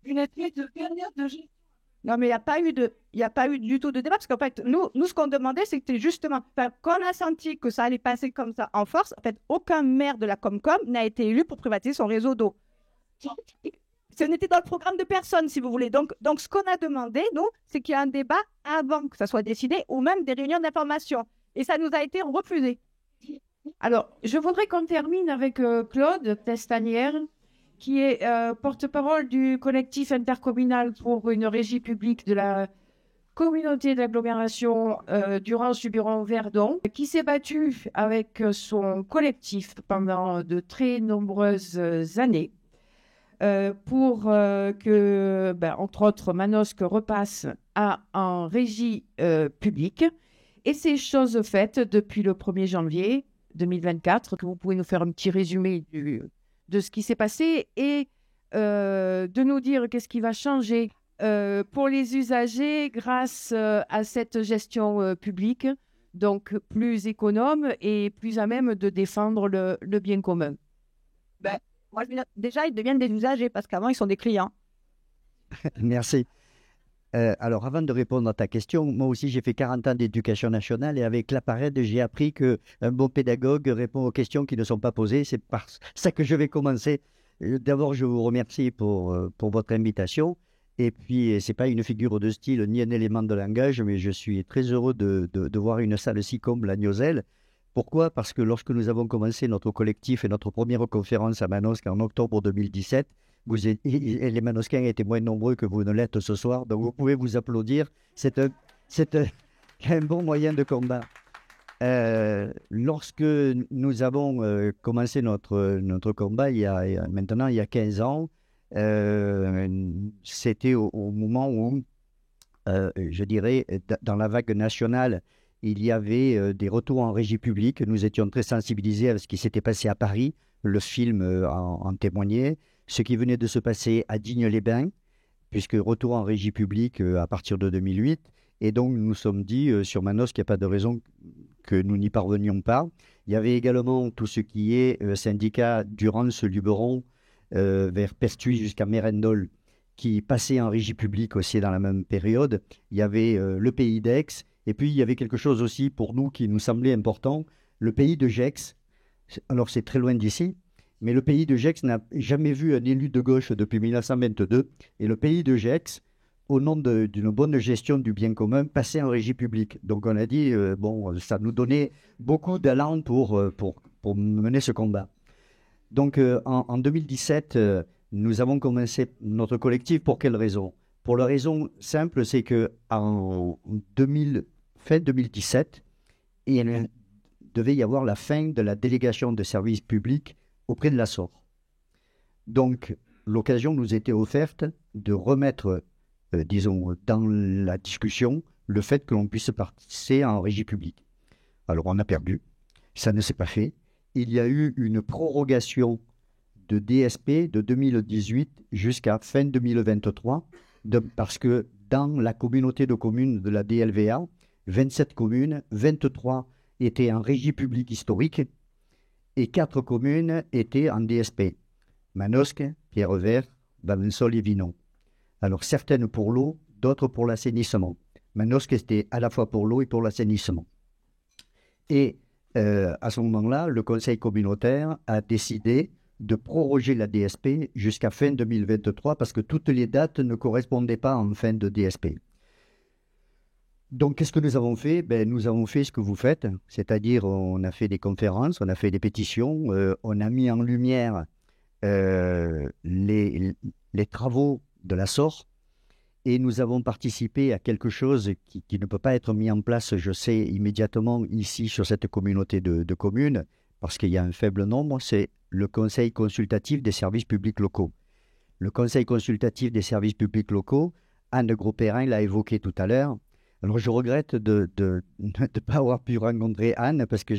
une espèce de période de gestion. Non, mais il n'y a pas eu du tout de débat, parce qu'en fait, nous ce qu'on demandait, c'était justement, quand on a senti que ça allait passer comme ça en force, en fait, aucun maire de la Comcom n'a été élu pour privatiser son réseau d'eau. Ce n'était dans le programme de personne, si vous voulez. Donc ce qu'on a demandé, nous, c'est qu'il y ait un débat avant que ça soit décidé, ou même des réunions d'information. Et ça nous a été refusé. Alors, je voudrais qu'on termine avec Claude Testanière, qui est porte-parole du collectif intercommunal pour une régie publique de la communauté d'agglomération Durand-Subiron-Verdon, qui s'est battu avec son collectif pendant de très nombreuses années pour que, entre autres, Manosque repasse en régie publique. Et c'est chose faite depuis le 1er janvier 2024, que vous pouvez nous faire un petit résumé de ce qui s'est passé et de nous dire qu'est-ce qui va changer pour les usagers grâce à cette gestion publique, donc plus économe et plus à même de défendre le bien commun. Moi, déjà, ils deviennent des usagers parce qu'avant, ils sont des clients. Merci. Alors, avant de répondre à ta question, moi aussi, j'ai fait 40 ans d'éducation nationale et avec la Parède, j'ai appris qu'un bon pédagogue répond aux questions qui ne sont pas posées. C'est par ça que je vais commencer. D'abord, je vous remercie pour votre invitation. Et puis, ce n'est pas une figure de style ni un élément de langage, mais je suis très heureux de voir une salle si comble à Niozelle. Pourquoi ? Parce que lorsque nous avons commencé notre collectif et notre première conférence à Manosque en octobre 2017, les Manosquins étaient moins nombreux que vous ne l'êtes ce soir, donc vous pouvez vous applaudir. C'est un bon moyen de combat. Lorsque nous avons commencé notre combat il y a 15 ans, c'était au moment où, je dirais, dans la vague nationale, il y avait des retours en régie publique. Nous étions très sensibilisés à ce qui s'était passé à Paris. Le film en témoignait. Ce qui venait de se passer à Digne-les-Bains, puisque retour en régie publique à partir de 2008. Et donc, nous nous sommes dit, sur Manosque, il n'y a pas de raison que nous n'y parvenions pas. Il y avait également tout ce qui est syndicat Durance-Luberon, vers Pertuis jusqu'à Mérendol, qui passait en régie publique aussi dans la même période. Il y avait le pays d'Aix. Et puis, il y avait quelque chose aussi pour nous qui nous semblait important, le pays de Gex. Alors, c'est très loin d'ici. Mais le pays de Gex n'a jamais vu un élu de gauche depuis 1922. Et le pays de Gex, au nom d'une bonne gestion du bien commun, passait en régie publique. Donc on a dit, ça nous donnait beaucoup d'élan pour mener ce combat. Donc en 2017, nous avons commencé notre collectif. Pour quelle raison ? Pour la raison simple, c'est qu'en fin 2017, il devait y avoir la fin de la délégation de services publics auprès de la SOR. Donc, l'occasion nous était offerte de remettre, dans la discussion, le fait que l'on puisse passer en régie publique. Alors, on a perdu. Ça ne s'est pas fait. Il y a eu une prorogation de DSP de 2018 jusqu'à fin 2023, parce que dans la communauté de communes de la DLVA, 27 communes, 23 étaient en régie publique historique et 4 communes étaient en DSP. Manosque, Pierrevert, Valensole et Vinon. Alors certaines pour l'eau, d'autres pour l'assainissement. Manosque était à la fois pour l'eau et pour l'assainissement. Et à ce moment-là, le conseil communautaire a décidé de proroger la DSP jusqu'à fin 2023 parce que toutes les dates ne correspondaient pas en fin de DSP. Donc, qu'est-ce que nous avons fait? Nous avons fait ce que vous faites, c'est-à-dire on a fait des conférences, on a fait des pétitions, on a mis en lumière les travaux de la SOR et nous avons participé à quelque chose qui ne peut pas être mis en place, je sais, immédiatement ici sur cette communauté de communes, parce qu'il y a un faible nombre, c'est le Conseil consultatif des services publics locaux. Le Conseil consultatif des services publics locaux, Anne Gros-Perrin l'a évoqué tout à l'heure. Alors je regrette de ne pas avoir pu rencontrer Anne parce que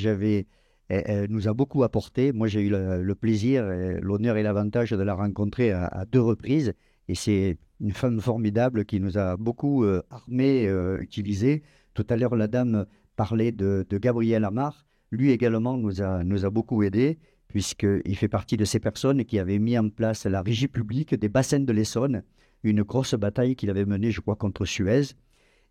elle nous a beaucoup apporté. Moi j'ai eu le plaisir, l'honneur et l'avantage de la rencontrer à 2 reprises. Et c'est une femme formidable qui nous a beaucoup armés, utilisés. Tout à l'heure la dame parlait de Gabriel Amar. Lui également nous a beaucoup aidés, puisqu'il fait partie de ces personnes qui avaient mis en place la régie publique des bassins de l'Essonne, une grosse bataille qu'il avait menée, je crois, contre Suez.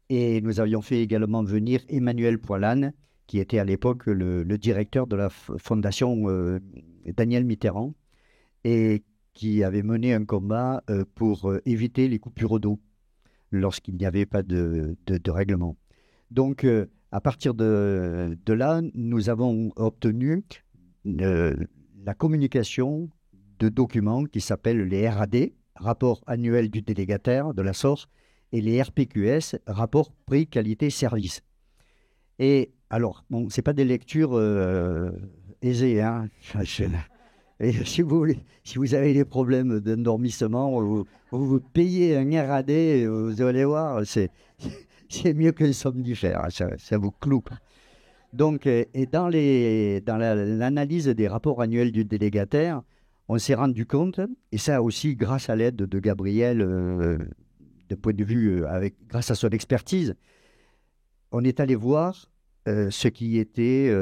Et nous avions fait également venir Emmanuel Poilane, qui était à l'époque le directeur de la fondation Daniel Mitterrand, et qui avait mené un combat pour éviter les coupures d'eau lorsqu'il n'y avait pas de règlement. Donc, à partir de là, nous avons obtenu la communication de documents qui s'appellent les RAD, rapports annuels du délégataire de la SOR, et les RPQS, rapports prix, qualité, service. Et alors, bon, ce n'est pas des lectures aisées, hein. Et si vous avez des problèmes d'endormissement, vous payez un RAD, vous allez voir, c'est mieux qu'un somnifère, ça vous cloue. Donc, et dans l'analyse des rapports annuels du délégataire, on s'est rendu compte, et ça aussi grâce à l'aide de Gabriel, de point de vue, grâce à son expertise, on est allé voir ce qui était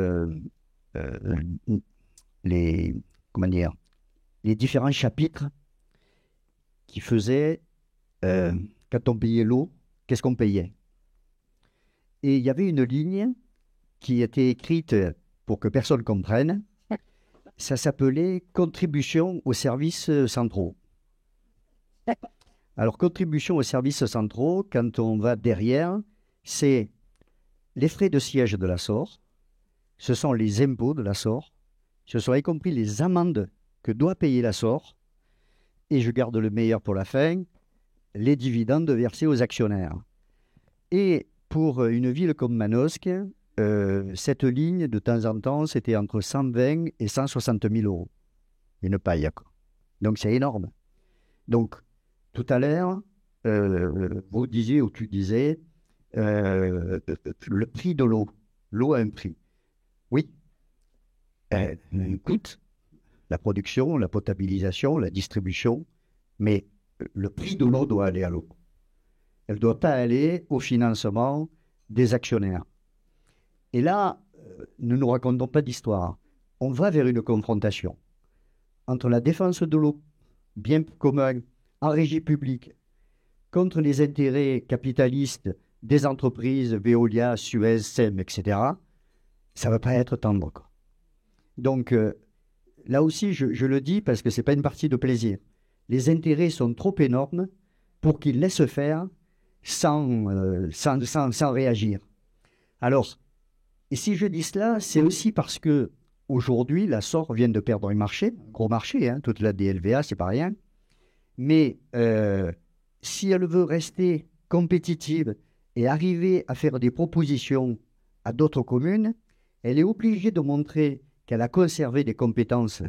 les différents chapitres qui faisaient, quand on payait l'eau, qu'est-ce qu'on payait. Et il y avait une ligne qui était écrite pour que personne comprenne. Ça s'appelait « Contribution aux services centraux ». Alors, contribution aux services centraux, quand on va derrière, c'est les frais de siège de la SOR, ce sont les impôts de la SOR, ce sont y compris les amendes que doit payer la SOR, et je garde le meilleur pour la fin, les dividendes versés aux actionnaires. Et pour une ville comme Manosque, cette ligne, de temps en temps, c'était entre 120 et 160 000 euros. Une paille, quoi. Donc, c'est énorme. Donc, tout à l'heure, vous disiez, ou tu disais, le prix de l'eau. L'eau a un prix. Oui. Elle coûte la production, la potabilisation, la distribution, mais le prix de l'eau doit aller à l'eau. Elle ne doit pas aller au financement des actionnaires. Et là, ne nous racontons pas d'histoire. On va vers une confrontation entre la défense de l'eau, bien commun, en régie publique, contre les intérêts capitalistes des entreprises, Veolia, Suez, SEM, etc. Ça ne va pas être tendre, quoi. Donc, là aussi, je le dis parce que ce n'est pas une partie de plaisir. Les intérêts sont trop énormes pour qu'ils laissent faire sans réagir. Alors, et si je dis cela, c'est aussi parce que aujourd'hui, la SOR vient de perdre un marché, un gros marché, hein, toute la DLVA, c'est pas rien. Mais si elle veut rester compétitive et arriver à faire des propositions à d'autres communes, elle est obligée de montrer qu'elle a conservé des compétences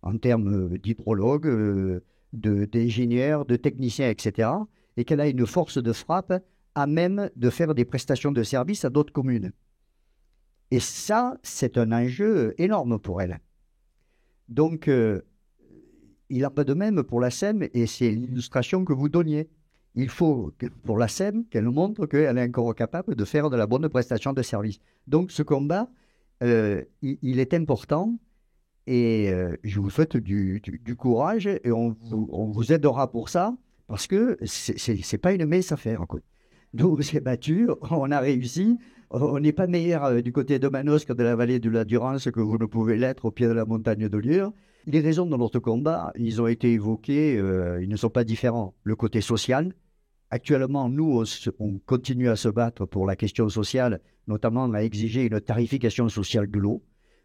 en termes d'hydrologue, d'ingénieur, de technicien, etc., et qu'elle a une force de frappe à même de faire des prestations de services à d'autres communes. Et ça, c'est un enjeu énorme pour elle. Donc, il en va de même pour la SEM, et c'est l'illustration que vous donniez. il faut, pour la SEM, qu'elle montre qu'elle est encore capable de faire de la bonne prestation de service. Donc, ce combat, il est important et je vous souhaite du courage et on vous aidera pour ça parce que c'est pas une mince affaire, quoi. Nous, on s'est battus, on a réussi. On n'est pas meilleur du côté de Manosque que de la vallée de la Durance que vous ne pouvez l'être au pied de la montagne de Lure. Les raisons de notre combat, ils ont été évoqués, ils ne sont pas différents. Le côté social. Actuellement, nous, on continue à se battre pour la question sociale, notamment à exiger une tarification sociale de l'eau.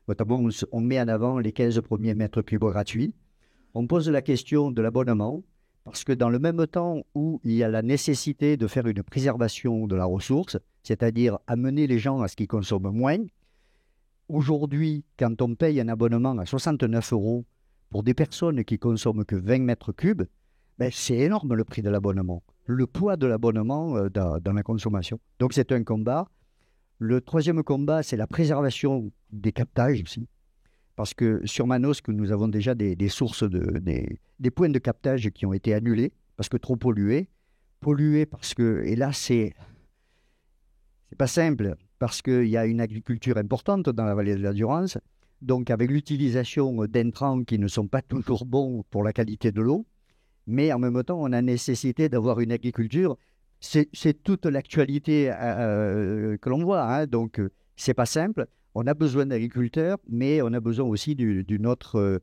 Notamment, on met en avant les 15 premiers mètres cubes gratuits. On pose la question de l'abonnement, parce que dans le même temps où il y a la nécessité de faire une préservation de la ressource, c'est-à-dire amener les gens à ce qu'ils consomment moins, aujourd'hui, quand on paye un abonnement à 69 € pour des personnes qui consomment que 20 mètres cubes, ben c'est énorme le prix de l'abonnement, le poids de l'abonnement dans la consommation. Donc c'est un combat. Le troisième combat, c'est la préservation des captages aussi. Parce que sur Manosque, nous avons déjà des sources, des points de captage qui ont été annulés, parce que trop pollués. Pollués parce que, et là, c'est pas simple, parce qu'il y a une agriculture importante dans la vallée de la Durance. Donc, avec l'utilisation d'intrants qui ne sont pas toujours bons pour la qualité de l'eau, mais en même temps, on a nécessité d'avoir une agriculture. C'est toute l'actualité que l'on voit, hein. Donc, c'est pas simple. On a besoin d'agriculteurs, mais on a besoin aussi d'une autre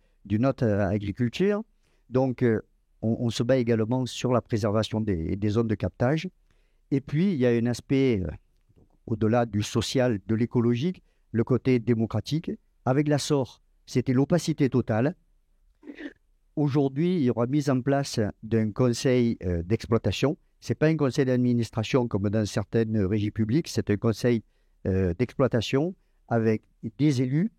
agriculture. Donc, on se bat également sur la préservation des zones de captage. Et puis, il y a un aspect, au-delà du social, de l'écologique, le côté démocratique. Avec la SOR, c'était l'opacité totale. Aujourd'hui, il y aura mise en place d'un conseil d'exploitation. Ce n'est pas un conseil d'administration comme dans certaines régies publiques, c'est un conseil d'exploitation avec des élus,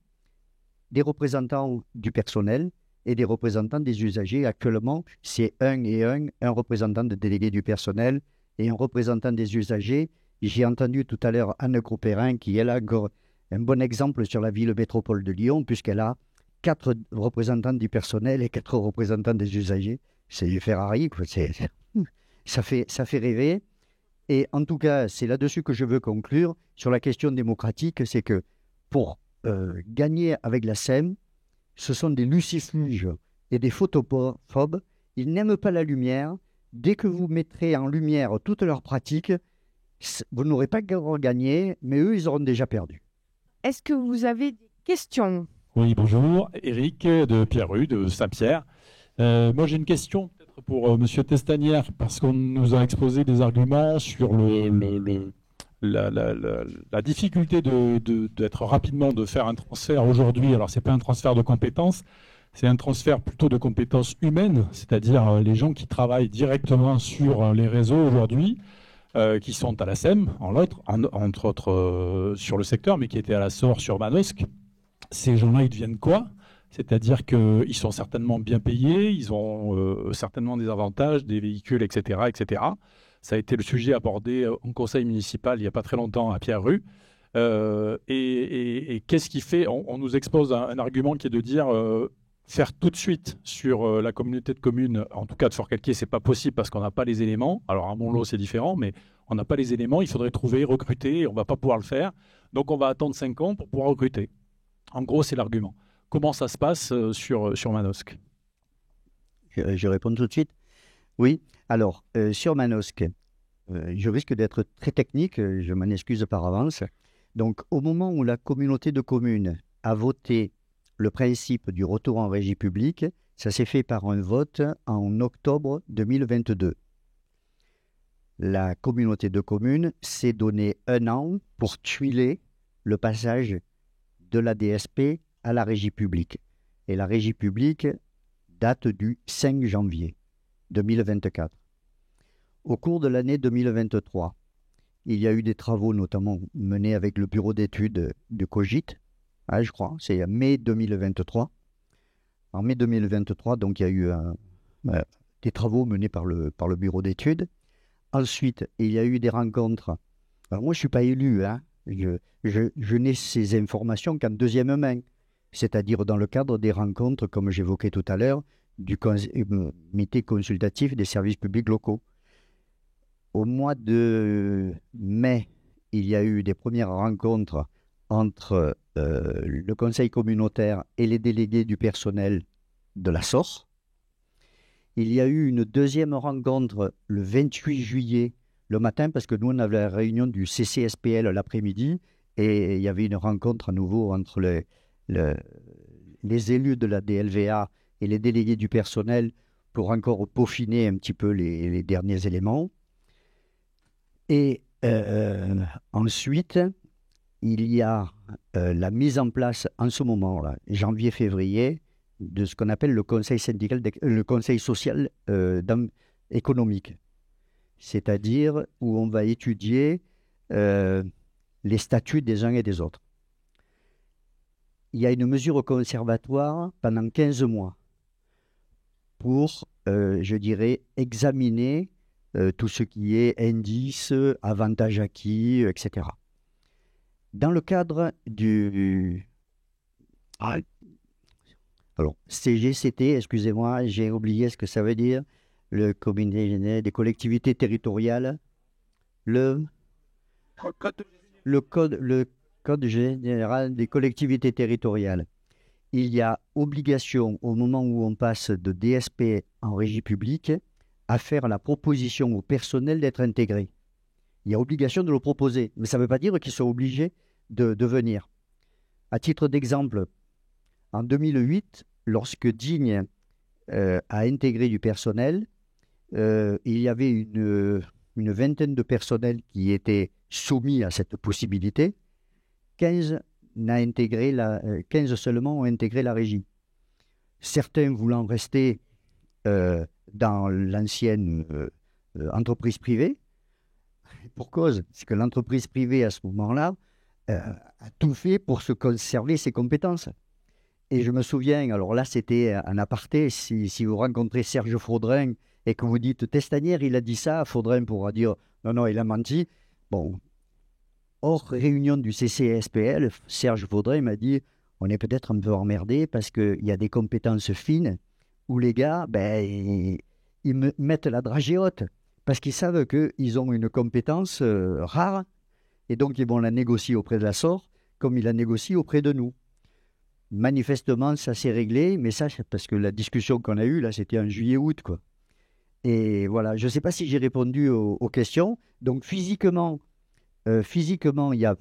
des représentants du personnel et des représentants des usagers. Actuellement, c'est un représentant de délégué du personnel et un représentant des usagers. J'ai entendu tout à l'heure Anne Cropérin qui est là encore un bon exemple sur la ville métropole de Lyon puisqu'elle a 4 représentants du personnel et 4 représentants des usagers. C'est du Ferrari, quoi. Ça fait rêver. Et en tout cas, c'est là-dessus que je veux conclure sur la question démocratique, c'est que pour gagner avec la SEM, ce sont des lucifuges et des photophobes. Ils n'aiment pas la lumière. Dès que vous mettrez en lumière toutes leurs pratiques, vous n'aurez pas gagné, mais eux, ils auront déjà perdu. Est-ce que vous avez des questions ? Oui, bonjour. Éric de Pierru, de Saint-Pierre. Moi, j'ai une question peut-être pour Monsieur Testanière, parce qu'on nous a exposé des arguments sur la difficulté d'être rapidement, de faire un transfert aujourd'hui. Alors, ce n'est pas un transfert de compétences, c'est un transfert plutôt de compétences humaines, c'est-à-dire les gens qui travaillent directement sur les réseaux aujourd'hui, qui sont à la SEM, entre autres sur le secteur, mais qui étaient à la SOR sur Manosque. Ces gens-là, ils deviennent quoi ? C'est-à-dire qu'ils sont certainement bien payés, ils ont certainement des avantages, des véhicules, etc., etc. Ça a été le sujet abordé en conseil municipal il n'y a pas très longtemps à Pierre-Rue. Et qu'est-ce qui fait ? On nous expose un argument qui est de dire faire tout de suite sur la communauté de communes, en tout cas de Forcalquier, ce n'est pas possible parce qu'on n'a pas les éléments. Alors à Montlot, c'est différent, mais on n'a pas les éléments. Il faudrait trouver, recruter, et on ne va pas pouvoir le faire. Donc on va attendre 5 ans pour pouvoir recruter. En gros, c'est l'argument. Comment ça se passe sur Manosque ? Je réponds tout de suite. Oui, alors, sur Manosque, je risque d'être très technique, je m'en excuse par avance. Donc, au moment où la communauté de communes a voté le principe du retour en régie publique, ça s'est fait par un vote en octobre 2022. La communauté de communes s'est donné 1 an pour tuiler le passage de la DSP à la régie publique. Et la régie publique date du 5 janvier 2024. Au cours de l'année 2023, il y a eu des travaux notamment menés avec le bureau d'études du COGIT, je crois, c'est mai 2023. En mai 2023, donc il y a eu des travaux menés par le bureau d'études. Ensuite, il y a eu des rencontres. Alors moi, je ne suis pas élu, je n'ai ces informations qu'en deuxième main, c'est-à-dire dans le cadre des rencontres, comme j'évoquais tout à l'heure, du comité consultatif des services publics locaux. Au mois de mai, il y a eu des premières rencontres entre le conseil communautaire et les délégués du personnel de la SOR. Il y a eu une deuxième rencontre le 28 juillet, le matin, parce que nous, on avait la réunion du CCSPL l'après-midi, et il y avait une rencontre à nouveau entre les élus de la DLVA et les délégués du personnel pour encore peaufiner un petit peu les derniers éléments. Et ensuite, il y a la mise en place en ce moment-là, janvier-février, de ce qu'on appelle le conseil syndical, le conseil social économique, c'est-à-dire où on va étudier les statuts des uns et des autres. Il y a une mesure conservatoire pendant 15 mois pour, je dirais, examiner tout ce qui est indice, avantages acquis, etc. Dans le cadre du... Alors, CGCT, excusez-moi, j'ai oublié ce que ça veut dire, le comité général des collectivités territoriales, le code général des collectivités territoriales. Il y a obligation, au moment où on passe de DSP en régie publique, à faire la proposition au personnel d'être intégré. Il y a obligation de le proposer, mais ça ne veut pas dire qu'ils sont obligés de venir. À titre d'exemple, en 2008, lorsque Digne a intégré du personnel, il y avait une vingtaine de personnels qui étaient soumis à cette possibilité. 15 seulement ont intégré la régie. Certains voulant rester dans l'ancienne entreprise privée, pour cause, c'est que l'entreprise privée à ce moment-là a tout fait pour se conserver ses compétences. Et je me souviens, alors là c'était un aparté, si vous rencontrez Serge Faudrin et que vous dites Testanière, il a dit ça, Faudrin pourra dire non, il a menti. Bon, hors réunion du CCSPL, Serge Faudrin m'a dit on est peut-être un peu emmerdé parce qu'il y a des compétences fines où les gars, ils me mettent la dragée haute parce qu'ils savent qu'ils ont une compétence rare et donc ils vont la négocier auprès de la SOR comme ils la négocient auprès de nous. Manifestement, ça s'est réglé, mais ça, c'est parce que la discussion qu'on a eue, là, c'était en juillet-août, quoi. Et voilà, je ne sais pas si j'ai répondu aux questions. Donc, physiquement, il y a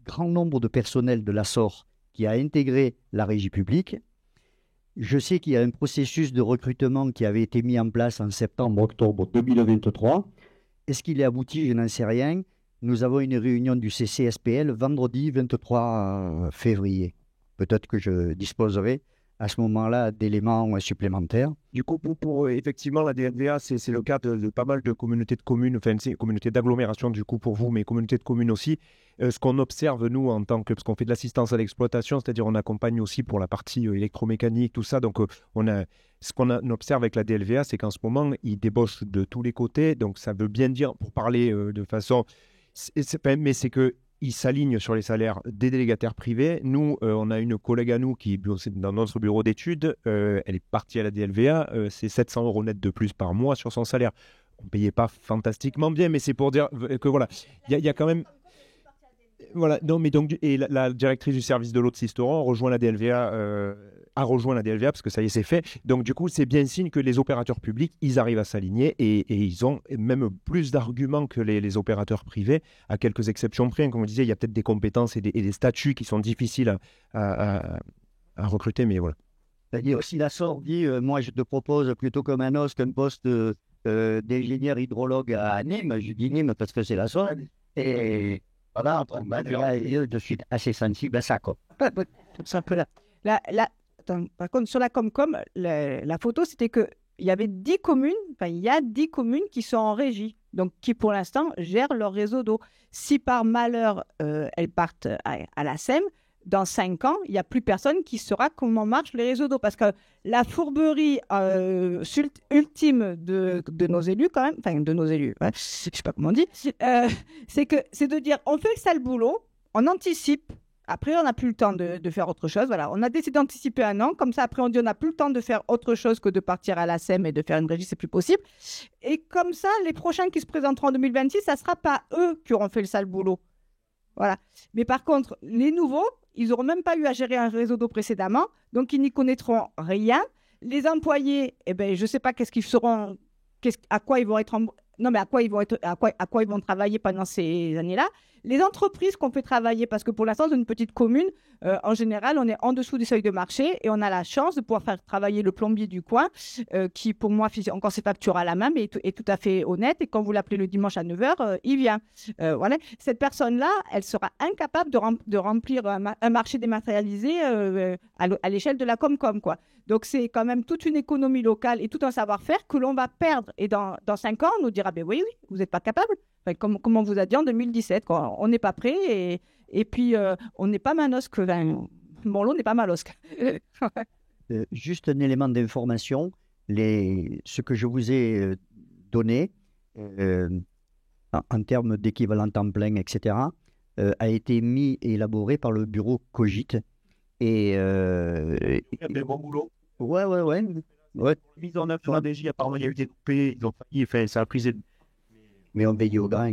grand nombre de personnel de la SOR qui a intégré la régie publique. Je sais qu'il y a un processus de recrutement qui avait été mis en place en septembre-octobre 2023. Est-ce qu'il est abouti? Je n'en sais rien. Nous avons une réunion du CCSPL vendredi 23 février. Peut-être que je disposerai à ce moment-là d'éléments supplémentaires. Du coup, pour effectivement, la DLVA, c'est le cas de pas mal de communautés de communes, enfin, c'est communautés d'agglomération du coup pour vous, mais communautés de communes aussi. Ce qu'on observe, nous, en tant que, parce qu'on fait de l'assistance à l'exploitation, c'est-à-dire on accompagne aussi pour la partie électromécanique, tout ça. Donc, ce qu'on observe avec la DLVA, c'est qu'en ce moment, ils débauchent de tous les côtés. Donc, ça veut bien dire, pour parler de façon... mais c'est que ils s'alignent sur les salaires des délégataires privés. Nous, on a une collègue à nous qui est dans notre bureau d'études. Elle est partie à la DLVA. C'est 700 € net de plus par mois sur son salaire. On ne payait pas fantastiquement bien, mais c'est pour dire que voilà, il y a quand même... Voilà, non, mais donc, et la directrice du service de l'eau de Sisteron rejoint la DLVA, a rejoint la DLVA parce que ça y est, c'est fait. Donc, du coup, c'est bien signe que les opérateurs publics, ils arrivent à s'aligner et ils ont même plus d'arguments que les opérateurs privés, à quelques exceptions près. Comme je disais, il y a peut-être des compétences et des statuts qui sont difficiles à recruter, mais voilà. C'est-à-dire, si la SOR dit, moi, je te propose plutôt comme un os qu'un poste d'ingénieur hydrologue à Nîmes, je dis Nîmes parce que c'est la SOR. Et voilà, je suis assez sensible à ça, quoi. C'est un peu là. Attends, par contre, sur la Comcom, la photo, c'était qu'il y avait 10 communes, enfin, il y a 10 communes qui sont en régie, donc qui, pour l'instant, gèrent leur réseau d'eau. Si par malheur, elles partent à la SEM, dans 5 ans, il n'y a plus personne qui saura comment marchent les réseaux d'eau. Parce que la fourberie ultime de nos élus, quand même, enfin, de nos élus, ouais, je ne sais pas comment on dit, c'est de dire, on fait le sale boulot, on anticipe, Après, on n'a plus le temps de faire autre chose. Voilà, on a décidé d'anticiper 1 an. Comme ça, après, on dit on n'a plus le temps de faire autre chose que de partir à la SEM et de faire une régie, c'est plus possible. Et comme ça, les prochains qui se présenteront en 2026, ça ne sera pas eux qui auront fait le sale boulot. Voilà. Mais par contre, les nouveaux, ils n'auront même pas eu à gérer un réseau d'eau précédemment, donc ils n'y connaîtront rien. Les employés, je ne sais pas à quoi ils vont être à quoi ils vont travailler pendant ces années-là. Les entreprises qu'on fait travailler, parce que pour l'instant, dans une petite commune, en général, on est en dessous des seuils de marché et on a la chance de pouvoir faire travailler le plombier du coin, qui, pour moi, fait encore ses factures à la main, mais est tout à fait honnête. Et quand vous l'appelez le dimanche à 9h, il vient. Voilà. Cette personne-là, elle sera incapable de remplir un marché dématérialisé à l'échelle de la Comcom, quoi. Donc, c'est quand même toute une économie locale et tout un savoir-faire que l'on va perdre. Et dans 5 ans, on nous dira, oui, vous n'êtes pas capable. Enfin, comme on vous a dit en 2017, quoi. On n'est pas prêt et puis on n'est pas manosque. Mon lot n'est pas manosque. Juste un élément d'information. Ce que je vous ai donné en termes d'équivalent temps plein, etc., a été mis et élaboré par le bureau Cogite. Et il y a des bons boulots. Ouais. Mise en œuvre sur la DG, apparemment, il y a eu des coupés, ils ont failli, ça a pris. Mais on veille au grain.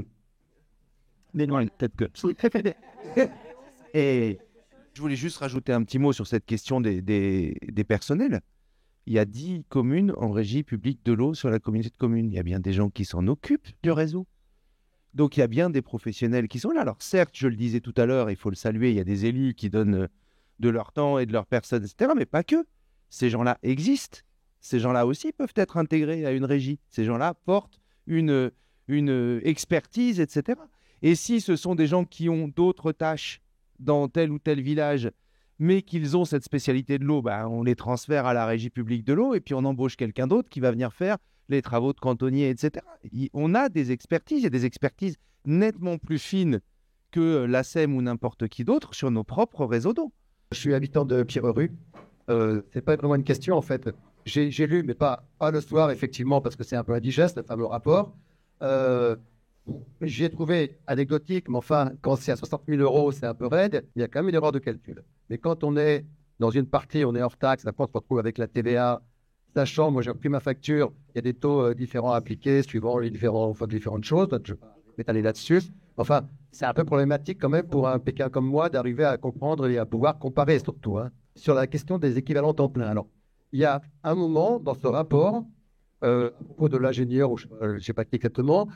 Mais non, peut-être que. Et je voulais juste rajouter un petit mot sur cette question des personnels. Il y a 10 communes en régie publique de l'eau sur la communauté de communes. Il y a bien des gens qui s'en occupent du réseau. Donc il y a bien des professionnels qui sont là. Alors certes, je le disais tout à l'heure, il faut le saluer, il y a des élus qui donnent de leur temps et de leur personne, etc. Mais pas que. Ces gens-là existent. Ces gens-là aussi peuvent être intégrés à une régie. Ces gens-là portent une expertise, etc. Et si ce sont des gens qui ont d'autres tâches dans tel ou tel village, mais qu'ils ont cette spécialité de l'eau, on les transfère à la régie publique de l'eau et puis on embauche quelqu'un d'autre qui va venir faire les travaux de cantonnier, etc. On a des expertises, il y a des expertises nettement plus fines que la SEM ou n'importe qui d'autre sur nos propres réseaux d'eau. Je suis habitant de Pierrerue. C'est pas vraiment une question en fait. J'ai lu, mais pas le soir, effectivement, parce que c'est un peu indigeste, le fameux rapport. J'ai trouvé anecdotique, mais enfin, quand c'est à 60 000 €, c'est un peu raide, il y a quand même une erreur de calcul. Mais quand on est dans une partie, on est hors taxe, après on se retrouve avec la TVA, sachant, moi j'ai repris ma facture, il y a des taux différents appliqués suivant les différentes choses, je vais pas m'étaler là-dessus. Enfin, c'est un peu problématique quand même pour un Pékin comme moi d'arriver à comprendre et à pouvoir comparer surtout. Sur la question des équivalents temps plein. Alors, il y a un moment dans ce rapport, à propos de l'ingénieur, ou je ne sais pas qui exactement,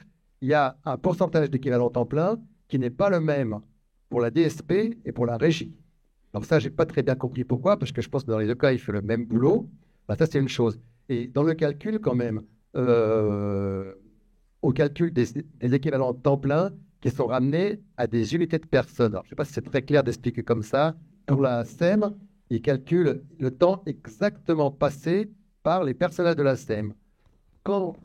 il y a un pourcentage d'équivalent temps plein qui n'est pas le même pour la DSP et pour la régie. Alors ça, je n'ai pas très bien compris pourquoi, parce que je pense que dans les deux cas, il fait le même boulot. Ça, c'est une chose. Et dans le calcul, quand même, au calcul des équivalents temps plein qui sont ramenés à des unités de personnes. Alors, je ne sais pas si c'est très clair d'expliquer comme ça. Pour la SEM, il calcule le temps exactement passé par les personnels de la SEM. Quand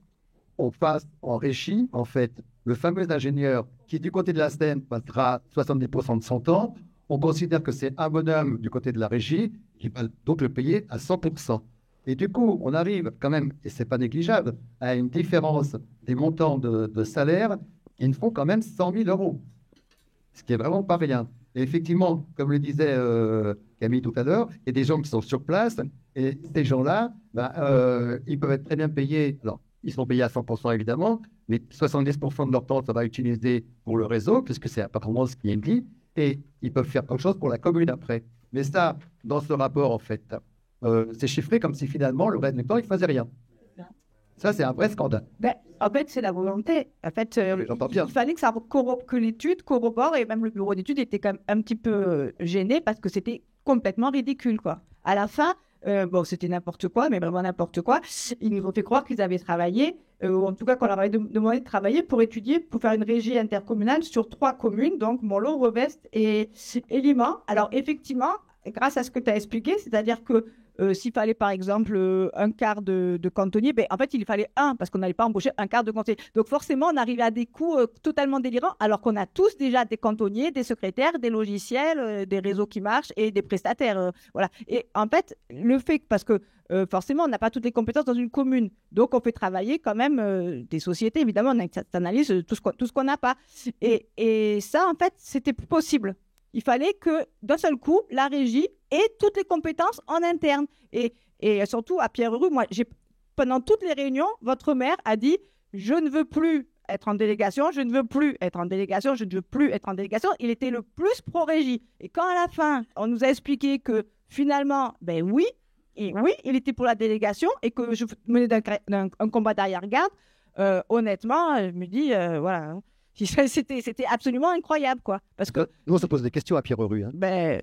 on passe en régie, en fait, le fameux ingénieur qui, du côté de la SEM, passera 70% de son temps, on considère que c'est un bonhomme du côté de la régie qui va donc le payer à 100%. Et du coup, on arrive quand même, et ce n'est pas négligeable, à une différence des montants de salaire qui nous font quand même 100 000 €. Ce qui est vraiment pas rien. Et effectivement, comme le disait Camille tout à l'heure, il y a des gens qui sont sur place, et ces gens-là, ils peuvent être très bien payés. Alors, ils sont payés à 100% évidemment, mais 70% de leur temps, ça va utiliser pour le réseau, puisque c'est apparemment ce qui est dit, et ils peuvent faire quelque chose pour la commune après. Mais ça, dans ce rapport, en fait, c'est chiffré comme si finalement, le reste du temps, ils ne faisaient rien. Ça, c'est un vrai scandale. En fait, c'est la volonté. En fait, il fallait que l'étude corrobore, et même le bureau d'études était quand même un petit peu gêné parce que c'était complètement ridicule, quoi. À la fin, c'était n'importe quoi, mais vraiment n'importe quoi. Ils nous ont fait croire qu'ils avaient travaillé, ou en tout cas qu'on leur avait demandé de travailler pour étudier, pour faire une régie intercommunale sur 3 communes, donc Montlot, Revest et Liman. Alors effectivement, grâce à ce que tu as expliqué, c'est-à-dire que s'il fallait par exemple un quart de cantonnier, en fait il fallait un, parce qu'on n'allait pas embaucher un quart de cantonnier. Donc forcément on arrivait à des coûts totalement délirants, alors qu'on a tous déjà des cantonniers, des secrétaires, des logiciels, des réseaux qui marchent et des prestataires. Voilà. Et en fait, le fait, parce que forcément on n'a pas toutes les compétences dans une commune, donc on fait travailler quand même des sociétés, évidemment on analyse tout ce qu'on n'a pas. Et ça en fait c'était plus possible. Il fallait que, d'un seul coup, la régie ait toutes les compétences en interne. Et surtout, à Pierre-Heroux, pendant toutes les réunions, votre maire a dit « Je ne veux plus être en délégation, je ne veux plus être en délégation, je ne veux plus être en délégation ». Il était le plus pro-régie. Et quand, à la fin, on nous a expliqué que, finalement, oui, il était pour la délégation et que je menais un combat d'arrière-garde, honnêtement, je me dis, voilà, c'était absolument incroyable, quoi. Parce que nous, on se pose des questions à Pierre-Heroux. Hein.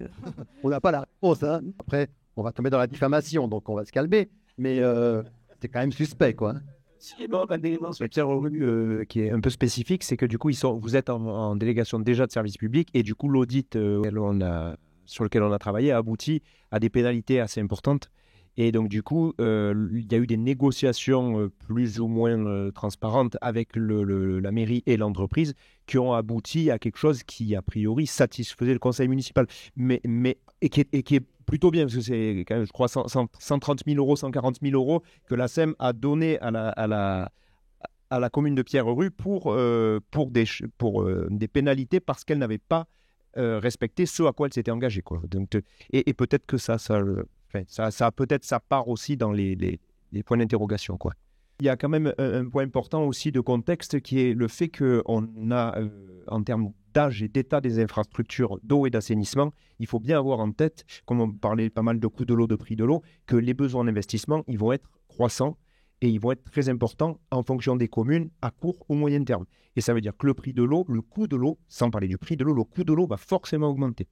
On n'a pas la réponse. Hein. Après, on va tomber dans la diffamation, donc on va se calmer. Mais c'est quand même suspect, quoi. Pierre-Heroux, qui est un peu spécifique, c'est que du coup, vous êtes en délégation déjà de service public et du coup, l'audit sur lequel on a travaillé a abouti à des pénalités assez importantes. Et donc, du coup, il y a eu des négociations plus ou moins transparentes avec la mairie et l'entreprise qui ont abouti à quelque chose qui, a priori, satisfaisait le conseil municipal. Et qui est plutôt bien, parce que c'est quand même, je crois, 130 000 euros, 140 000 euros que la SEM a donné à la commune de Pierre-Heroux pour des pénalités parce qu'elle n'avait pas respecté ce à quoi elle s'était engagée, quoi. Donc, et peut-être que ça a peut-être sa part aussi dans les points d'interrogation, quoi. Il y a quand même un point important aussi de contexte qui est le fait qu'on a, en termes d'âge et d'état des infrastructures d'eau et d'assainissement, il faut bien avoir en tête, comme on parlait pas mal de coûts de l'eau, de prix de l'eau, que les besoins d'investissement, ils vont être croissants et ils vont être très importants en fonction des communes à court ou moyen terme. Et ça veut dire que le prix de l'eau, le coût de l'eau, sans parler du prix de l'eau, le coût de l'eau va forcément augmenter.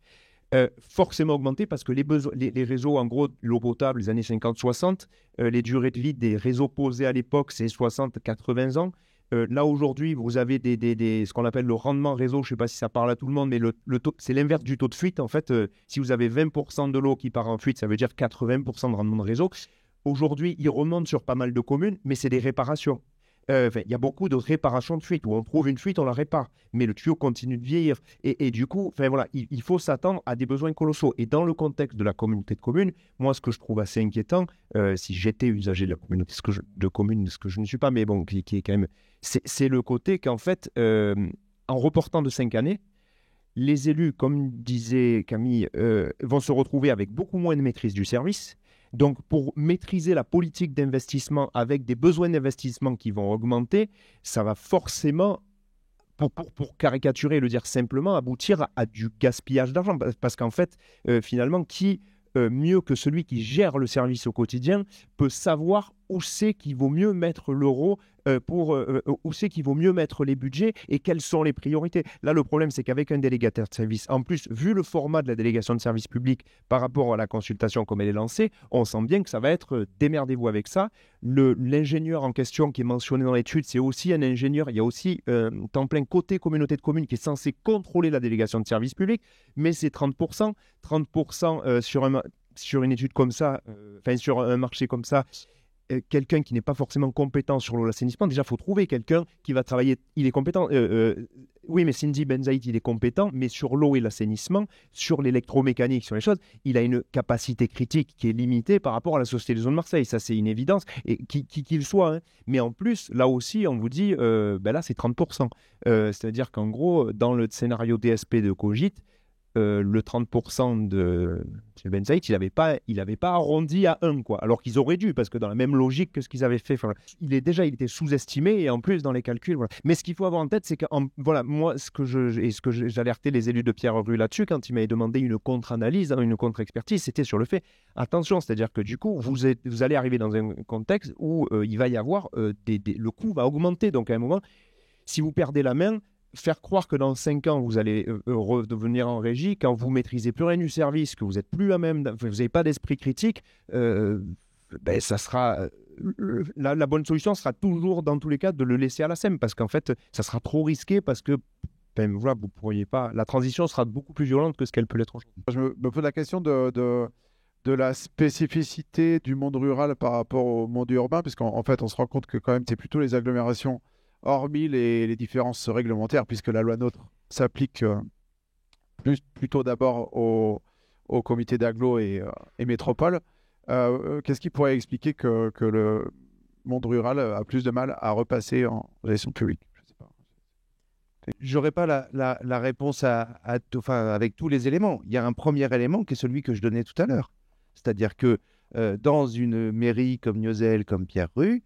Forcément augmenter parce que les réseaux, en gros, l'eau potable, les années 50-60, les durées de vie des réseaux posés à l'époque, c'est 60-80 ans. Là, aujourd'hui, vous avez ce qu'on appelle le rendement réseau. Je ne sais pas si ça parle à tout le monde, mais c'est l'inverse du taux de fuite. En fait, si vous avez 20% de l'eau qui part en fuite, ça veut dire 80% de rendement de réseau. Aujourd'hui, il remonte sur pas mal de communes, mais c'est des réparations. Il y a beaucoup de réparations de fuite où on trouve une fuite, on la répare, mais le tuyau continue de vieillir. Et du coup, voilà, il faut s'attendre à des besoins colossaux. Et dans le contexte de la communauté de communes, moi, ce que je trouve assez inquiétant, si j'étais usager de la communauté de communes, ce que je ne suis pas, mais bon, qui est quand même, c'est le côté qu'en fait, en reportant de 5 années, les élus, comme disait Camille, vont se retrouver avec beaucoup moins de maîtrise du service. Donc, pour maîtriser la politique d'investissement avec des besoins d'investissement qui vont augmenter, ça va forcément, pour caricaturer et le dire simplement, aboutir à du gaspillage d'argent. Parce qu'en fait, finalement, qui mieux que celui qui gère le service au quotidien peut savoir où c'est qu'il vaut mieux mettre l'euro, où c'est qu'il vaut mieux mettre les budgets et quelles sont les priorités. Là, le problème, c'est qu'avec un délégataire de service, en plus, vu le format de la délégation de service public par rapport à la consultation comme elle est lancée, on sent bien que ça va être démerdez-vous avec ça. L'ingénieur en question qui est mentionné dans l'étude, c'est aussi un ingénieur. Il y a aussi temps plein côté communauté de communes qui est censé contrôler la délégation de service public, mais c'est 30%. 30% sur une étude comme ça, sur un marché comme ça, quelqu'un qui n'est pas forcément compétent sur l'eau et l'assainissement, déjà, il faut trouver quelqu'un qui va travailler. Il est compétent. Oui, mais Cindy Benzaït, il est compétent, mais sur l'eau et l'assainissement, sur l'électromécanique, sur les choses, il a une capacité critique qui est limitée par rapport à la Société des Eaux de Marseille. Ça, c'est une évidence, et qu'il soit. Hein. Mais en plus, là aussi, on vous dit, là, c'est 30%. C'est-à-dire qu'en gros, dans le scénario DSP de Cogit, le 30% de M. Benzaït, il n'avait pas arrondi à 1, quoi. Alors qu'ils auraient dû, parce que dans la même logique que ce qu'ils avaient fait, il était sous-estimé, et en plus, dans les calculs, voilà. Mais ce qu'il faut avoir en tête, c'est que, voilà, moi, ce que j'alertais les élus de Pierre-Heroux là-dessus, quand ils m'avaient demandé une contre-analyse, une contre-expertise, c'était sur le fait, attention, c'est-à-dire que du coup, vous allez arriver dans un contexte où il va y avoir, le coût va augmenter, donc à un moment, si vous perdez la main, faire croire que dans 5 ans, vous allez redevenir en régie, quand vous maîtrisez plus rien du service, que vous n'êtes plus à même, vous n'avez pas d'esprit critique, ça sera... La bonne solution sera toujours, dans tous les cas, de le laisser à la SEM, parce qu'en fait, ça sera trop risqué, parce que voilà, vous pourriez pas... La transition sera beaucoup plus violente que ce qu'elle peut l'être aujourd'hui. Je me pose la question de la spécificité du monde rural par rapport au monde urbain, parce qu'en fait, on se rend compte que quand même, c'est plutôt les agglomérations, hormis les différences réglementaires, puisque la loi NOTRe s'applique plutôt d'abord au comité d'agglo et métropole. Qu'est-ce qui pourrait expliquer que le monde rural a plus de mal à repasser en gestion publique? Je sais pas. J'aurais pas la réponse avec tous les éléments. Il y a un premier élément qui est celui que je donnais tout à l'heure. C'est-à-dire que dans une mairie comme Niozelle, comme Pierre-Rue,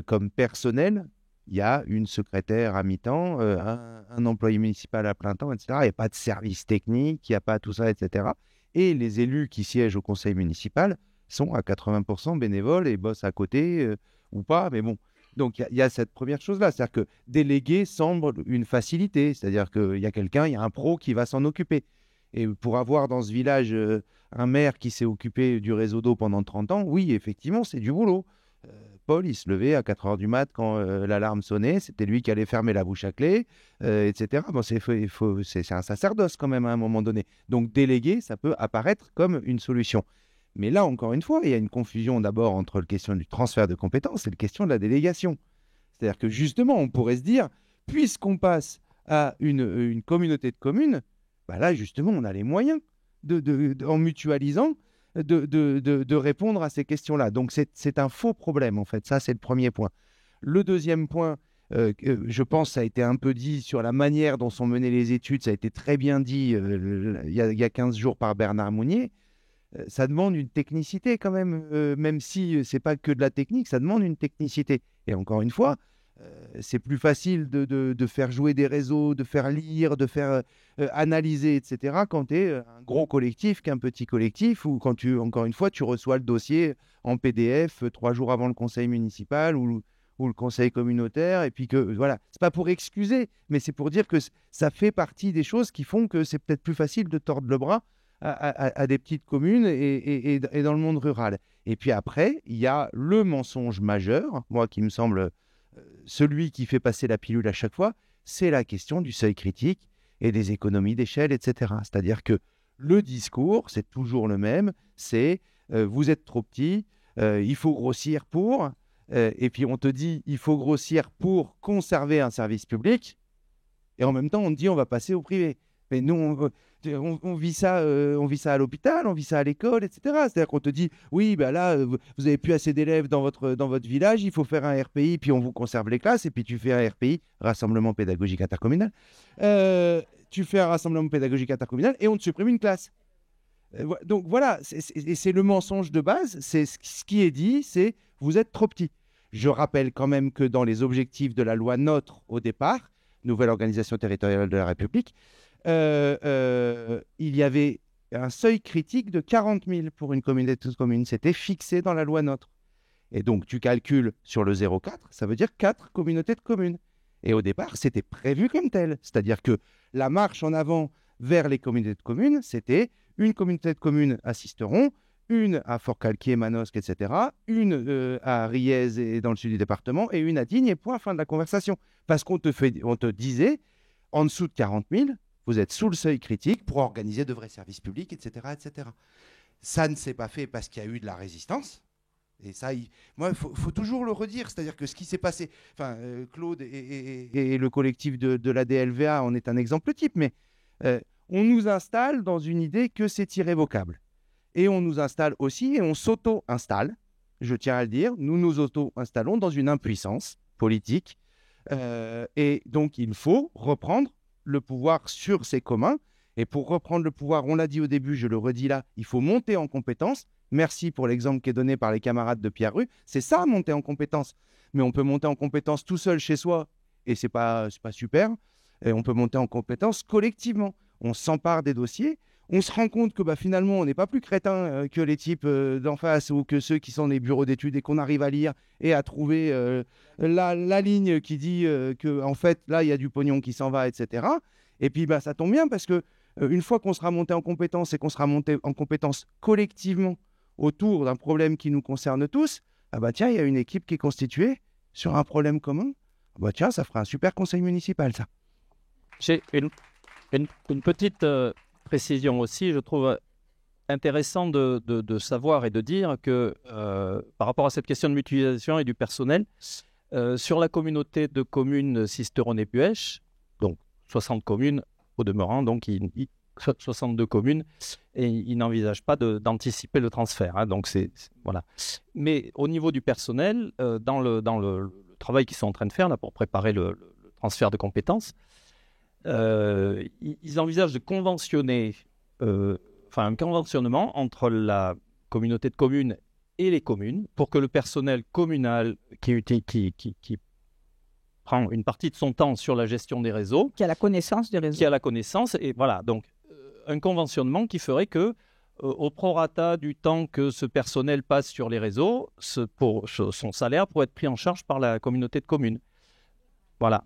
comme personnel, il y a une secrétaire à mi-temps, un employé municipal à plein temps, etc. Il n'y a pas de service technique, il n'y a pas tout ça, etc. Et les élus qui siègent au conseil municipal sont à 80% bénévoles et bossent à côté ou pas, mais bon. Donc, il y a cette première chose-là, c'est-à-dire que déléguer semble une facilité, c'est-à-dire qu'il y a quelqu'un, il y a un pro qui va s'en occuper. Et pour avoir dans ce village un maire qui s'est occupé du réseau d'eau pendant 30 ans, oui, effectivement, c'est du boulot. Paul, il se levait à 4 h du mat quand l'alarme sonnait, c'était lui qui allait fermer la bouche à clé, etc. Bon, c'est un sacerdoce quand même à un moment donné. Donc, déléguer, ça peut apparaître comme une solution. Mais là, encore une fois, il y a une confusion d'abord entre la question du transfert de compétences et la question de la délégation. C'est-à-dire que justement, on pourrait se dire, puisqu'on passe à une communauté de communes, bah là, justement, on a les moyens, en mutualisant, de répondre à ces questions-là. Donc, c'est un faux problème, en fait. Ça, c'est le premier point. Le deuxième point, je pense, ça a été un peu dit sur la manière dont sont menées les études. Ça a été très bien dit il y a 15 jours par Bernard Mounier. Ça demande une technicité quand même si ce n'est pas que de la technique, ça demande une technicité. Et encore une fois, c'est plus facile de faire jouer des réseaux, de faire lire, de faire analyser, etc. quand tu es un gros collectif qu'un petit collectif ou quand encore une fois, tu reçois le dossier en PDF 3 jours avant le conseil municipal ou le conseil communautaire. Et puis que, voilà, c'est pas pour excuser, mais c'est pour dire que ça fait partie des choses qui font que c'est peut-être plus facile de tordre le bras à des petites communes et dans le monde rural. Et puis après, il y a le mensonge majeur, moi qui me semble celui qui fait passer la pilule à chaque fois, c'est la question du seuil critique et des économies d'échelle, etc. C'est-à-dire que le discours, c'est toujours le même, c'est vous êtes trop petit, il faut grossir pour, et puis on te dit il faut grossir pour conserver un service public, et en même temps on te dit on va passer au privé. Mais nous, on vit ça à l'hôpital, on vit ça à l'école, etc. C'est-à-dire qu'on te dit, oui, ben là, vous n'avez plus assez d'élèves dans votre village, il faut faire un RPI, puis on vous conserve les classes, et puis tu fais un RPI, Rassemblement Pédagogique Intercommunal. Tu fais un Rassemblement Pédagogique Intercommunal, et on te supprime une classe. Donc voilà, c'est le mensonge de base, c'est ce qui est dit, c'est vous êtes trop petit. Je rappelle quand même que dans les objectifs de la loi NOTRe au départ, Nouvelle Organisation Territoriale de la République, il y avait un seuil critique de 40 000 pour une communauté de communes. C'était fixé dans la loi NOTRe. Et donc, tu calcules sur le 0,4, ça veut dire 4 communautés de communes. Et au départ, c'était prévu comme tel. C'est-à-dire que la marche en avant vers les communautés de communes, c'était une communauté de communes à Sisteron, une à Fort-Calquier, Manosque, etc., une à Riez et dans le sud du département, et une à Digne, et point, fin de la conversation. Parce qu'on te disait, en dessous de 40 000, vous êtes sous le seuil critique pour organiser de vrais services publics, etc. etc. Ça ne s'est pas fait parce qu'il y a eu de la résistance. Et ça, il faut toujours le redire. C'est-à-dire que ce qui s'est passé, Claude et le collectif de la DLVA en est un exemple type, mais on nous installe dans une idée que c'est irrévocable. Et on nous installe aussi, et on s'auto-installe, je tiens à le dire, nous nous auto-installons dans une impuissance politique. Et donc, il faut reprendre le pouvoir sur ses communs. Et pour reprendre le pouvoir, on l'a dit au début, je le redis là, il faut monter en compétence. Merci pour l'exemple qui est donné par les camarades de Pierre-Rue. C'est ça, monter en compétence. Mais on peut monter en compétence tout seul chez soi, et c'est pas super. Et on peut monter en compétence collectivement. On s'empare des dossiers. On se rend compte que finalement, on n'est pas plus crétin que les types d'en face ou que ceux qui sont des bureaux d'études et qu'on arrive à lire et à trouver la ligne qui dit que en fait, là, il y a du pognon qui s'en va, etc. Et puis, ça tombe bien parce que une fois qu'on sera monté en compétence et qu'on sera monté en compétence collectivement autour d'un problème qui nous concerne tous, tiens, il y a une équipe qui est constituée sur un problème commun. Tiens, ça fera un super conseil municipal, ça. J'ai une petite précision aussi, je trouve intéressant de savoir et de dire que par rapport à cette question de mutualisation et du personnel, sur la communauté de communes Sisteron et Buèche, donc 60 communes au demeurant, donc 62 communes, et ils n'envisagent pas d'anticiper le transfert. Hein, donc voilà. Mais au niveau du personnel, dans le travail qu'ils sont en train de faire là, pour préparer le transfert de compétences, ils envisagent de conventionner, un conventionnement entre la communauté de communes et les communes pour que le personnel communal qui prend une partie de son temps sur la gestion des réseaux, qui a la connaissance des réseaux, et voilà, donc un conventionnement qui ferait que au prorata du temps que ce personnel passe sur les réseaux, son salaire pourrait être pris en charge par la communauté de communes. Voilà.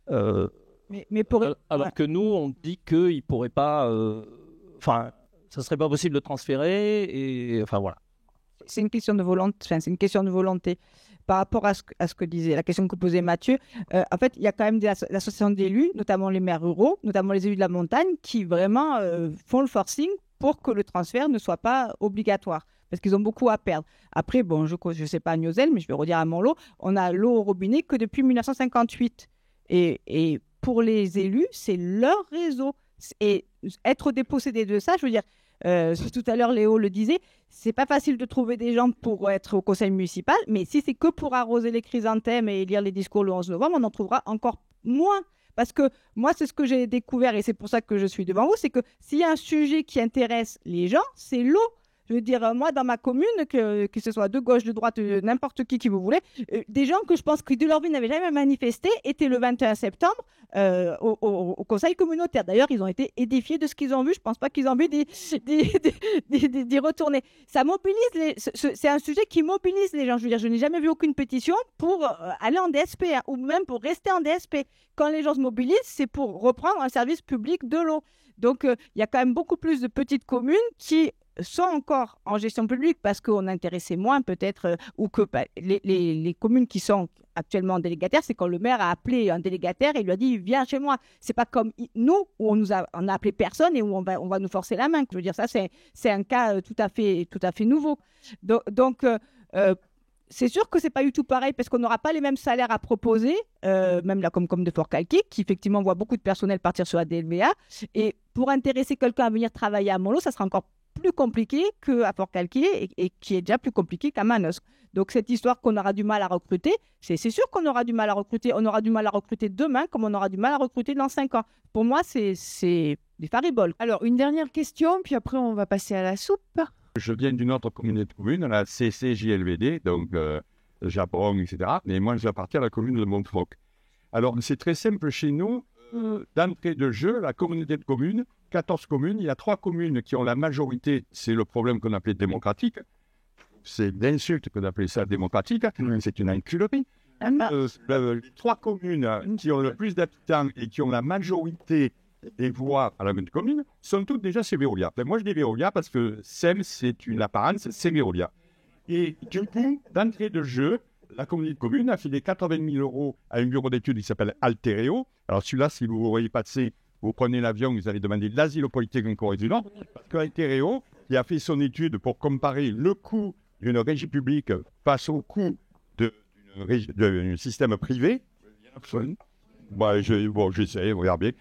Alors que nous, on dit qu'il ne pourrait pas... ça ne serait pas possible de transférer, et voilà. C'est une question de volonté. Par rapport à ce que disait, la question que posait Mathieu, en fait, il y a quand même des associations d'élus, notamment les maires ruraux, notamment les élus de la montagne, qui vraiment font le forcing pour que le transfert ne soit pas obligatoire, parce qu'ils ont beaucoup à perdre. Après, bon, je ne sais pas à Niozelle, mais je vais redire à Montlot, on a l'eau au robinet que depuis 1958. Et pour les élus, c'est leur réseau. Et être dépossédé de ça, je veux dire, tout à l'heure, Léo le disait, c'est pas facile de trouver des gens pour être au conseil municipal, mais si c'est que pour arroser les chrysanthèmes et lire les discours le 11 novembre, on en trouvera encore moins. Parce que moi, c'est ce que j'ai découvert, et c'est pour ça que je suis devant vous, c'est que s'il y a un sujet qui intéresse les gens, c'est l'eau. Je veux dire, moi, dans ma commune, que ce soit de gauche, de droite, n'importe qui vous voulez, des gens que je pense que de leur vie n'avaient jamais manifesté étaient le 21 septembre au conseil communautaire. D'ailleurs, ils ont été édifiés de ce qu'ils ont vu. Je ne pense pas qu'ils ont envie d'y retourner. Ça mobilise c'est un sujet qui mobilise les gens. Je veux dire, je n'ai jamais vu aucune pétition pour aller en DSP, hein, ou même pour rester en DSP. Quand les gens se mobilisent, c'est pour reprendre un service public de l'eau. Donc, il y a quand même beaucoup plus de petites communes qui sont encore en gestion publique parce qu'on intéressait moins peut-être, ou que les communes qui sont actuellement délégataires, c'est quand le maire a appelé un délégataire et lui a dit « viens chez moi ». C'est pas comme nous où on a appelé personne et où on va nous forcer la main. Je veux dire, ça c'est un cas tout à fait nouveau. Donc c'est sûr que c'est pas du tout pareil parce qu'on n'aura pas les mêmes salaires à proposer, même la Comcom de Forcalquier, qui effectivement voit beaucoup de personnel partir sur la DLVA. Et pour intéresser quelqu'un à venir travailler à Montlot, ça sera encore plus compliqué qu'à Forcalquier et qui est déjà plus compliqué qu'à Manosque. Donc cette histoire qu'on aura du mal à recruter, c'est sûr qu'on aura du mal à recruter. On aura du mal à recruter demain comme on aura du mal à recruter dans 5 ans. Pour moi, c'est des fariboles. Alors, une dernière question, puis après on va passer à la soupe. Je viens d'une autre communauté de communes, la CCJLVD, donc Japon, etc. Mais moi, j'appartiens à la commune de Montfaucon. Alors, c'est très simple chez nous. D'entrée de jeu, la communauté de communes, 14 communes, il y a 3 communes qui ont la majorité, c'est le problème qu'on appelait démocratique. C'est l'insulte qu'on appelait ça démocratique, c'est une inculerie. Les 3 communes qui ont le plus d'habitants et qui ont la majorité des voix à la commune sont toutes déjà chez Veolia. Moi, je dis Veolia parce que SEM, c'est une apparence, c'est Veolia. Et du coup, d'entrée de jeu, la communauté de communes a filé 80 000 € à un bureau d'études qui s'appelle Altereo. Alors celui-là, si vous voyez passer, vous prenez l'avion, vous allez demander l'asile au Polytechnique en Corée du Nord, parce que Altereo, qui a fait son étude pour comparer le coût d'une régie publique face au coût d'un système privé, j'essaie, regardez.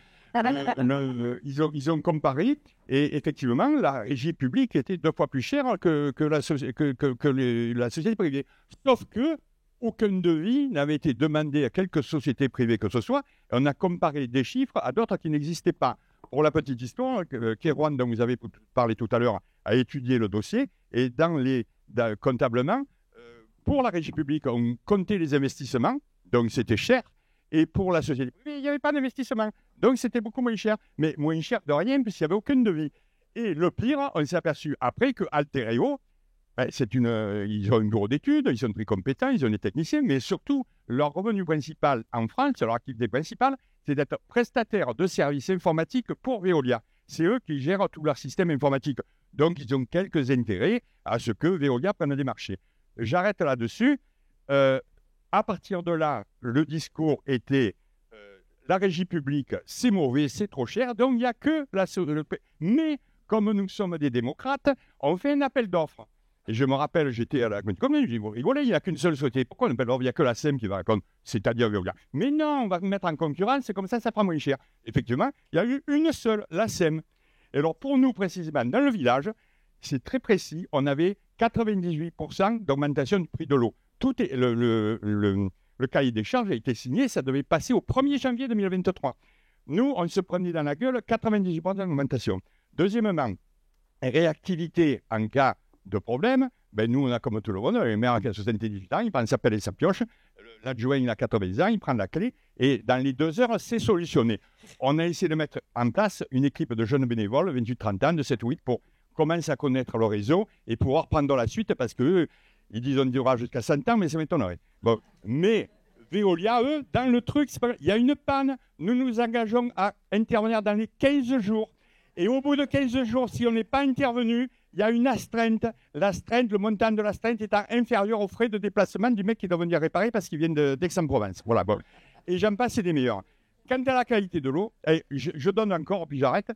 Ils ont comparé et effectivement, la régie publique était 2 fois plus chère que la société privée. Sauf que aucun devis n'avait été demandé à quelque société privée que ce soit. On a comparé des chiffres à d'autres qui n'existaient pas. Pour la petite histoire, Kérouan, dont vous avez parlé tout à l'heure, a étudié le dossier et comptablement, pour la régie publique, on comptait les investissements, donc c'était cher. Et pour la société privée, il n'y avait pas d'investissement. Donc, c'était beaucoup moins cher. Mais moins cher de rien, puisqu'il n'y avait aucun devis. Et le pire, on s'est aperçu après que Altereo, ils ont un bureau d'études, ils sont très compétents, ils ont des techniciens, mais surtout, leur revenu principal en France, leur activité principale, c'est d'être prestataire de services informatiques pour Veolia. C'est eux qui gèrent tout leur système informatique. Donc, ils ont quelques intérêts à ce que Veolia prenne des marchés. J'arrête là-dessus. À partir de là, le discours était la régie publique, c'est mauvais, c'est trop cher, donc il n'y a que la... Mais comme nous sommes des démocrates, on fait un appel d'offres. Et je me rappelle, j'étais à la commune, je dis, vous rigolez, il n'y a qu'une seule société. Pourquoi un appel d'offres? Il n'y a que la SEM qui va répondre, c'est-à-dire Veolia. Mais non, on va mettre en concurrence, c'est comme ça prend moins cher. Effectivement, il y a eu une seule, la SEM. Et alors pour nous, précisément, dans le village, c'est très précis, on avait 98% d'augmentation du prix de l'eau. Tout est, le cahier des charges a été signé, ça devait passer au 1er janvier 2023. Nous, on se prenait dans la gueule 98% d'augmentation. Deuxièmement, réactivité en cas de problème. Ben nous, on a comme tout le monde, le maire qui a 78 ans, il prend sa pelle et sa pioche. L'adjoint, il a 80 ans, il prend la clé. Et dans les 2 heures, c'est solutionné. On a essayé de mettre en place une équipe de jeunes bénévoles, 28-30 ans, de 7 ou 8, pour commencer à connaître le réseau et pouvoir prendre la suite, parce qu'eux, ils disent on durera jusqu'à 100 ans, mais ça m'étonnerait. Bon, mais Veolia, eux, dans le truc, il y a une panne. Nous nous engageons à intervenir dans les 15 jours. Et au bout de 15 jours, si on n'est pas intervenu, il y a une astreinte. L'astreinte, le montant de l'astreinte étant inférieur aux frais de déplacement du mec qui doit venir réparer parce qu'il vient d'Aix-en-Provence. Voilà, bon. Et j'en passe, c'est des meilleurs. Quant à la qualité de l'eau, je donne encore, puis j'arrête.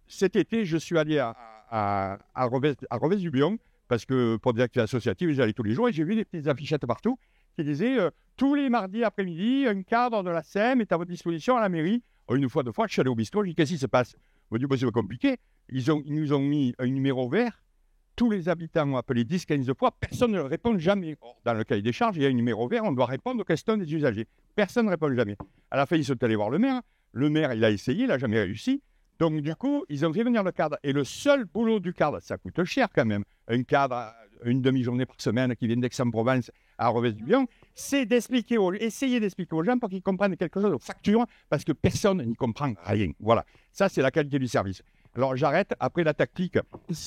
Cet été, je suis allé à Revez-du-Bion, parce que pour des activités associatives, j'allais tous les jours, et j'ai vu des petites affichettes partout qui disaient tous les mardis après-midi, un cadre de la SEM est à votre disposition à la mairie. Une fois, 2 fois, je suis allé au bistrot, je dis qu'est-ce qui se passe? On m'a dit, c'est compliqué. Ils nous ont mis un numéro vert. Tous les habitants ont appelé 10-15 fois. Personne ne répond jamais. Dans le cahier des charges, il y a un numéro vert. On doit répondre aux questions des usagers. Personne ne répond jamais. À la fin, ils sont allés voir le maire. Le maire, il a essayé, il n'a jamais réussi. Donc, du coup, ils ont fait venir le cadre. Et le seul boulot du cadre, ça coûte cher quand même. Un cadre, une demi-journée par semaine qui vient d'Aix-en-Provence à Revez-du-Bion, c'est essayer d'expliquer aux gens pour qu'ils comprennent quelque chose aux factures, parce que personne n'y comprend rien. Voilà. Ça, c'est la qualité du service. Alors, j'arrête. Après la tactique,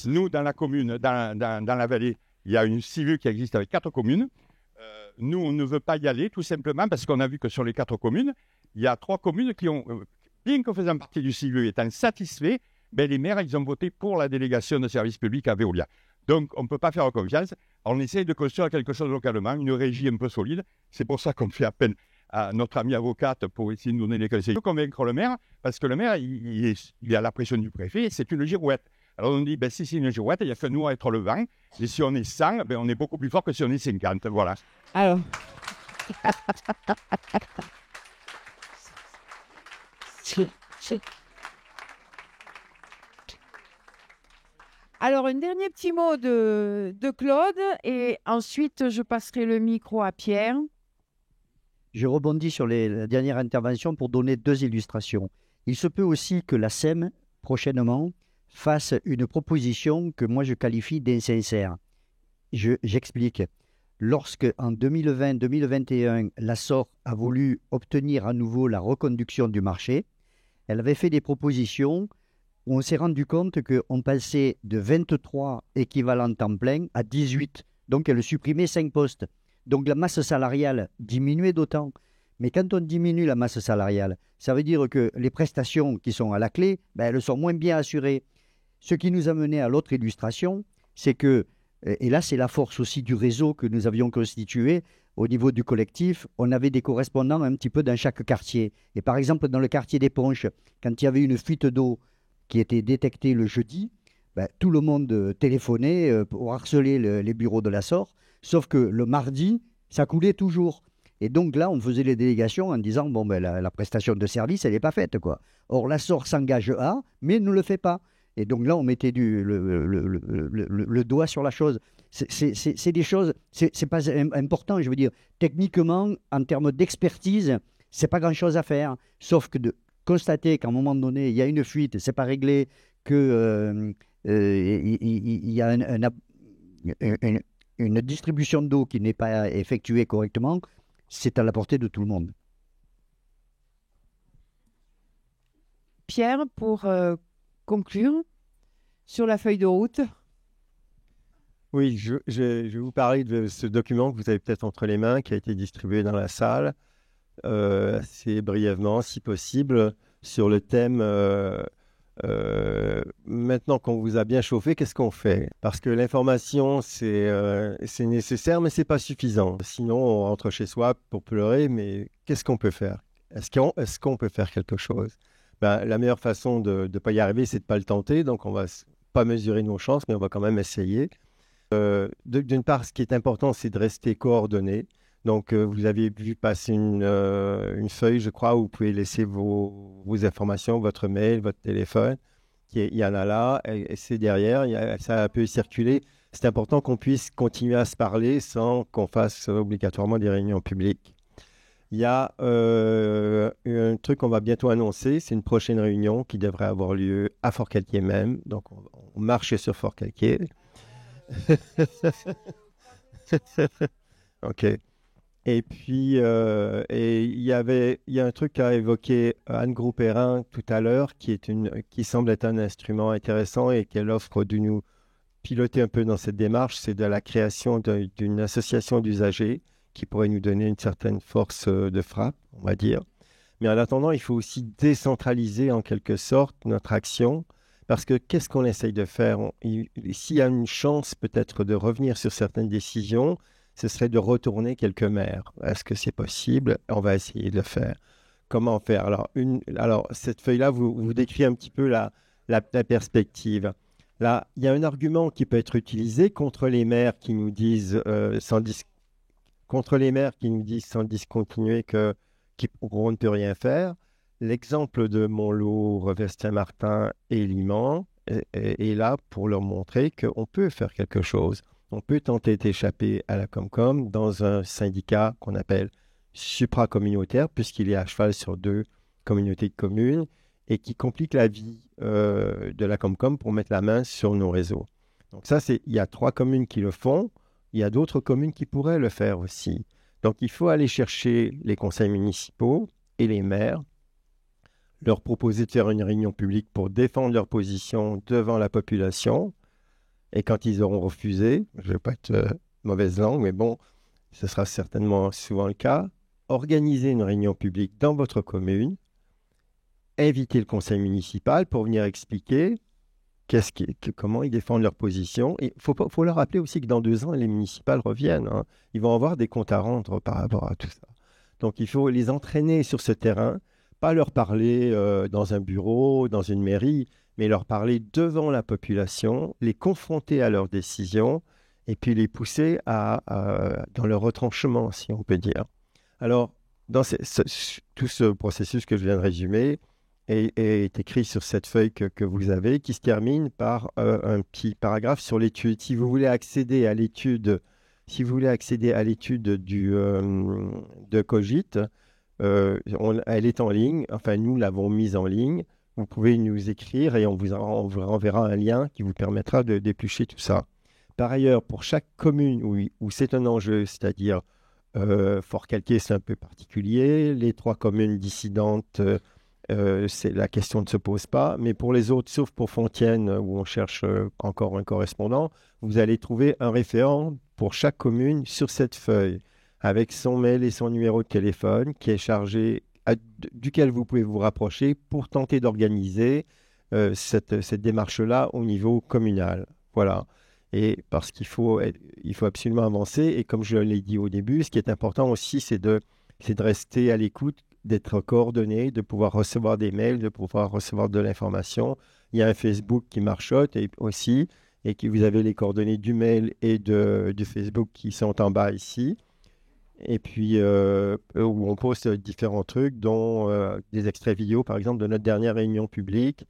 nous, dans la commune, dans la vallée, il y a une cellule qui existe avec 4 communes. Nous, on ne veut pas y aller, tout simplement, parce qu'on a vu que sur les 4 communes, il y a 3 communes qui ont, bien que faisant partie du CIVE étant satisfaits, ben, les maires, ils ont voté pour la délégation de services publics à Veolia. Donc, on ne peut pas faire confiance. On essaye de construire quelque chose localement, une régie un peu solide. C'est pour ça qu'on fait appel à notre amie avocate pour essayer de nous donner les conseils. Il faut convaincre le maire, parce que le maire, il est à la pression du préfet, c'est une girouette. Alors on dit, ben, si c'est une girouette, il n'y a que nous à être le 20. Et si on est 100, ben, on est beaucoup plus fort que si on est 50. Voilà. Alors. Alors, un dernier petit mot de Claude, et ensuite, je passerai le micro à Pierre. Je rebondis sur la dernière intervention pour donner 2 illustrations. Il se peut aussi que la SEM, prochainement, fasse une proposition que moi je qualifie d'insincère. J'explique. Lorsque, en 2020-2021, l'ASSOR a voulu obtenir à nouveau la reconduction du marché, elle avait fait des propositions où on s'est rendu compte qu'on passait de 23 équivalents temps plein à 18. Donc, elle supprimait 5 postes. Donc, la masse salariale diminuait d'autant. Mais quand on diminue la masse salariale, ça veut dire que les prestations qui sont à la clé, ben, elles sont moins bien assurées. Ce qui nous a mené à l'autre illustration, c'est que, et là c'est la force aussi du réseau que nous avions constitué, au niveau du collectif, on avait des correspondants un petit peu dans chaque quartier. Et par exemple, dans le quartier des Ponches, quand il y avait une fuite d'eau qui était détectée le jeudi, ben, tout le monde téléphonait pour harceler les bureaux de l'ASSOR, sauf que le mardi, ça coulait toujours. Et donc là, on faisait les délégations en disant, bon, ben, la prestation de service, elle n'est pas faite, quoi. Or, l'ASSOR s'engage à, mais ne le fait pas. Et donc là, on mettait le doigt sur la chose. C'est des choses, c'est pas important, je veux dire. Techniquement, en termes d'expertise, c'est pas grand-chose à faire. Sauf que de constater qu'à un moment donné, il y a une fuite, c'est pas réglé, qu'il y a une distribution d'eau qui n'est pas effectuée correctement, c'est à la portée de tout le monde. Pierre, pour conclure sur la feuille de route. Oui, je vais vous parler de ce document que vous avez peut-être entre les mains, qui a été distribué dans la salle, assez brièvement, si possible, sur le thème maintenant qu'on vous a bien chauffé, qu'est-ce qu'on fait? Parce que l'information, c'est nécessaire, mais ce n'est pas suffisant. Sinon, on rentre chez soi pour pleurer, mais qu'est-ce qu'on peut faire? Est-ce qu'on peut faire quelque chose? Ben, la meilleure façon de ne pas y arriver, c'est de ne pas le tenter. Donc, on ne va pas mesurer nos chances, mais on va quand même essayer. D'une part, ce qui est important, c'est de rester coordonné. Donc, vous avez vu passer une feuille, je crois, où vous pouvez laisser vos informations, votre mail, votre téléphone. Il y en a là, et c'est derrière, ça peut circuler. C'est important qu'on puisse continuer à se parler sans qu'on fasse obligatoirement des réunions publiques. Il y a un truc qu'on va bientôt annoncer, c'est une prochaine réunion qui devrait avoir lieu à Fort-Calquier même. Donc, on marche sur Fort-Calquier. OK. Et puis, il y a un truc qu'a évoqué Anne Groupérin tout à l'heure, qui semble être un instrument intéressant et qu'elle offre de nous piloter un peu dans cette démarche, c'est de la création d'une association d'usagers qui pourrait nous donner une certaine force de frappe, on va dire. Mais en attendant, il faut aussi décentraliser en quelque sorte notre action, parce que qu'est-ce qu'on essaye de faire? S'il y a une chance peut-être de revenir sur certaines décisions, ce serait de retourner quelques maires. Est-ce que c'est possible? On va essayer de le faire. Comment faire? Alors cette feuille-là vous décrit un petit peu la perspective. Là, il y a un argument qui peut être utilisé contre les maires qui nous disent sans discontinuer qu'on ne peut rien faire. L'exemple de Montlot, Revestin-Martin et Liman est là pour leur montrer qu'on peut faire quelque chose. On peut tenter d'échapper à la Comcom dans un syndicat qu'on appelle supracommunautaire, puisqu'il est à cheval sur 2 communautés de communes et qui complique la vie de la Comcom pour mettre la main sur nos réseaux. Donc ça, il y a 3 communes qui le font. Il y a d'autres communes qui pourraient le faire aussi. Donc il faut aller chercher les conseils municipaux et les maires, leur proposer de faire une réunion publique pour défendre leur position devant la population. Et quand ils auront refusé, je ne vais pas être mauvaise langue, mais bon, ce sera certainement souvent le cas, organiser une réunion publique dans votre commune, inviter le conseil municipal pour venir expliquer comment ils défendent leur position. Il faut leur rappeler aussi que dans 2 ans, les municipales reviennent. Hein. Ils vont avoir des comptes à rendre par rapport à tout ça. Donc il faut les entraîner sur ce terrain, pas leur parler dans un bureau, dans une mairie, mais leur parler devant la population, les confronter à leurs décisions et puis les pousser dans leur retranchement, si on peut dire. Alors, dans tout ce processus que je viens de résumer est écrit sur cette feuille que vous avez, qui se termine par un petit paragraphe sur l'étude. Si vous voulez accéder à l'étude, de Cogite, elle est en ligne. Enfin, nous l'avons mise en ligne. Vous pouvez nous écrire et on vous renverra un lien qui vous permettra de d'éplucher tout ça. Par ailleurs, pour chaque commune où c'est un enjeu, c'est-à-dire Fort-Calquier, c'est un peu particulier. Les 3 communes dissidentes, la question ne se pose pas. Mais pour les autres, sauf pour Fontienne, où on cherche encore un correspondant, vous allez trouver un référent pour chaque commune sur cette feuille, avec son mail et son numéro de téléphone, qui est chargé, duquel vous pouvez vous rapprocher pour tenter d'organiser cette démarche-là au niveau communal. Voilà. Et parce qu'il faut absolument avancer. Et comme je l'ai dit au début, ce qui est important aussi, c'est de rester à l'écoute, d'être coordonné, de pouvoir recevoir des mails, de pouvoir recevoir de l'information. Il y a un Facebook qui marchote aussi, et que vous avez les coordonnées du mail et du Facebook qui sont en bas ici. Et puis, où on poste différents trucs, dont des extraits vidéo, par exemple, de notre dernière réunion publique.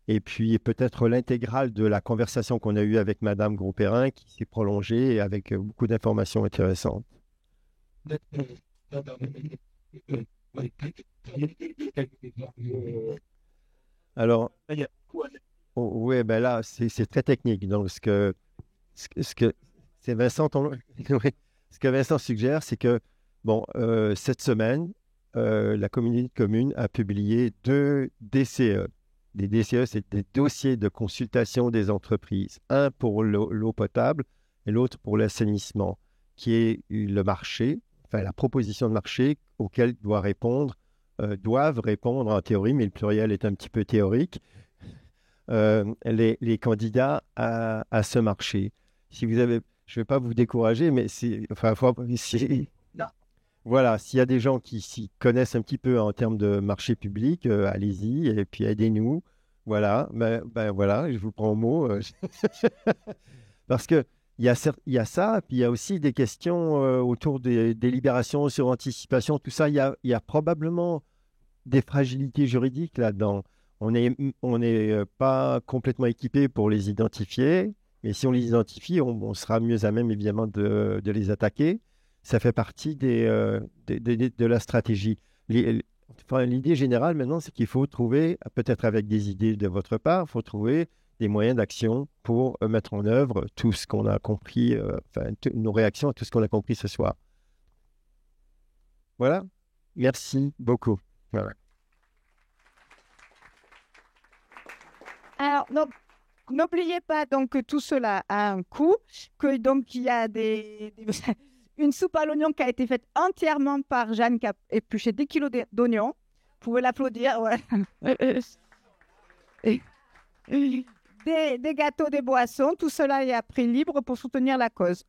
Et puis, peut-être l'intégrale de la conversation qu'on a eue avec Madame Groupérin, qui s'est prolongée avec beaucoup d'informations intéressantes. Alors, oui, ben là, c'est très technique. Donc, ce que Vincent suggère, c'est que, cette semaine, la communauté de communes a publié 2 DCE. Des DCE, c'est des dossiers de consultation des entreprises. Un pour l'eau potable et l'autre pour l'assainissement, qui est le marché, enfin la proposition de marché auquel doivent répondre en théorie, mais le pluriel est un petit peu théorique, les candidats à ce marché. Si vous avez, je ne vais pas vous décourager, mais voilà, s'il y a des gens qui s'y connaissent un petit peu en termes de marché public, allez-y et puis aidez-nous. Voilà, voilà, je vous prends au mot. Parce que il y a ça, puis il y a aussi des questions autour des délibérations sur anticipation, tout ça. Il y a probablement des fragilités juridiques là-dedans. On n'est pas complètement équipé pour les identifier, mais si on les identifie, on sera mieux à même évidemment de les attaquer. Ça fait partie de la stratégie. L'idée générale maintenant, c'est qu'il faut trouver, peut-être avec des idées de votre part, il faut trouver des moyens d'action pour mettre en œuvre tout ce qu'on a compris, nos réactions à tout ce qu'on a compris ce soir. Voilà. Merci beaucoup. Voilà. Alors, n'oubliez pas donc que tout cela a un coût, que donc il y a une soupe à l'oignon qui a été faite entièrement par Jeanne qui a épluché 10 kilos d'oignons. Vous pouvez l'applaudir. Ouais. Des gâteaux, des boissons, tout cela est à prix libre pour soutenir la cause.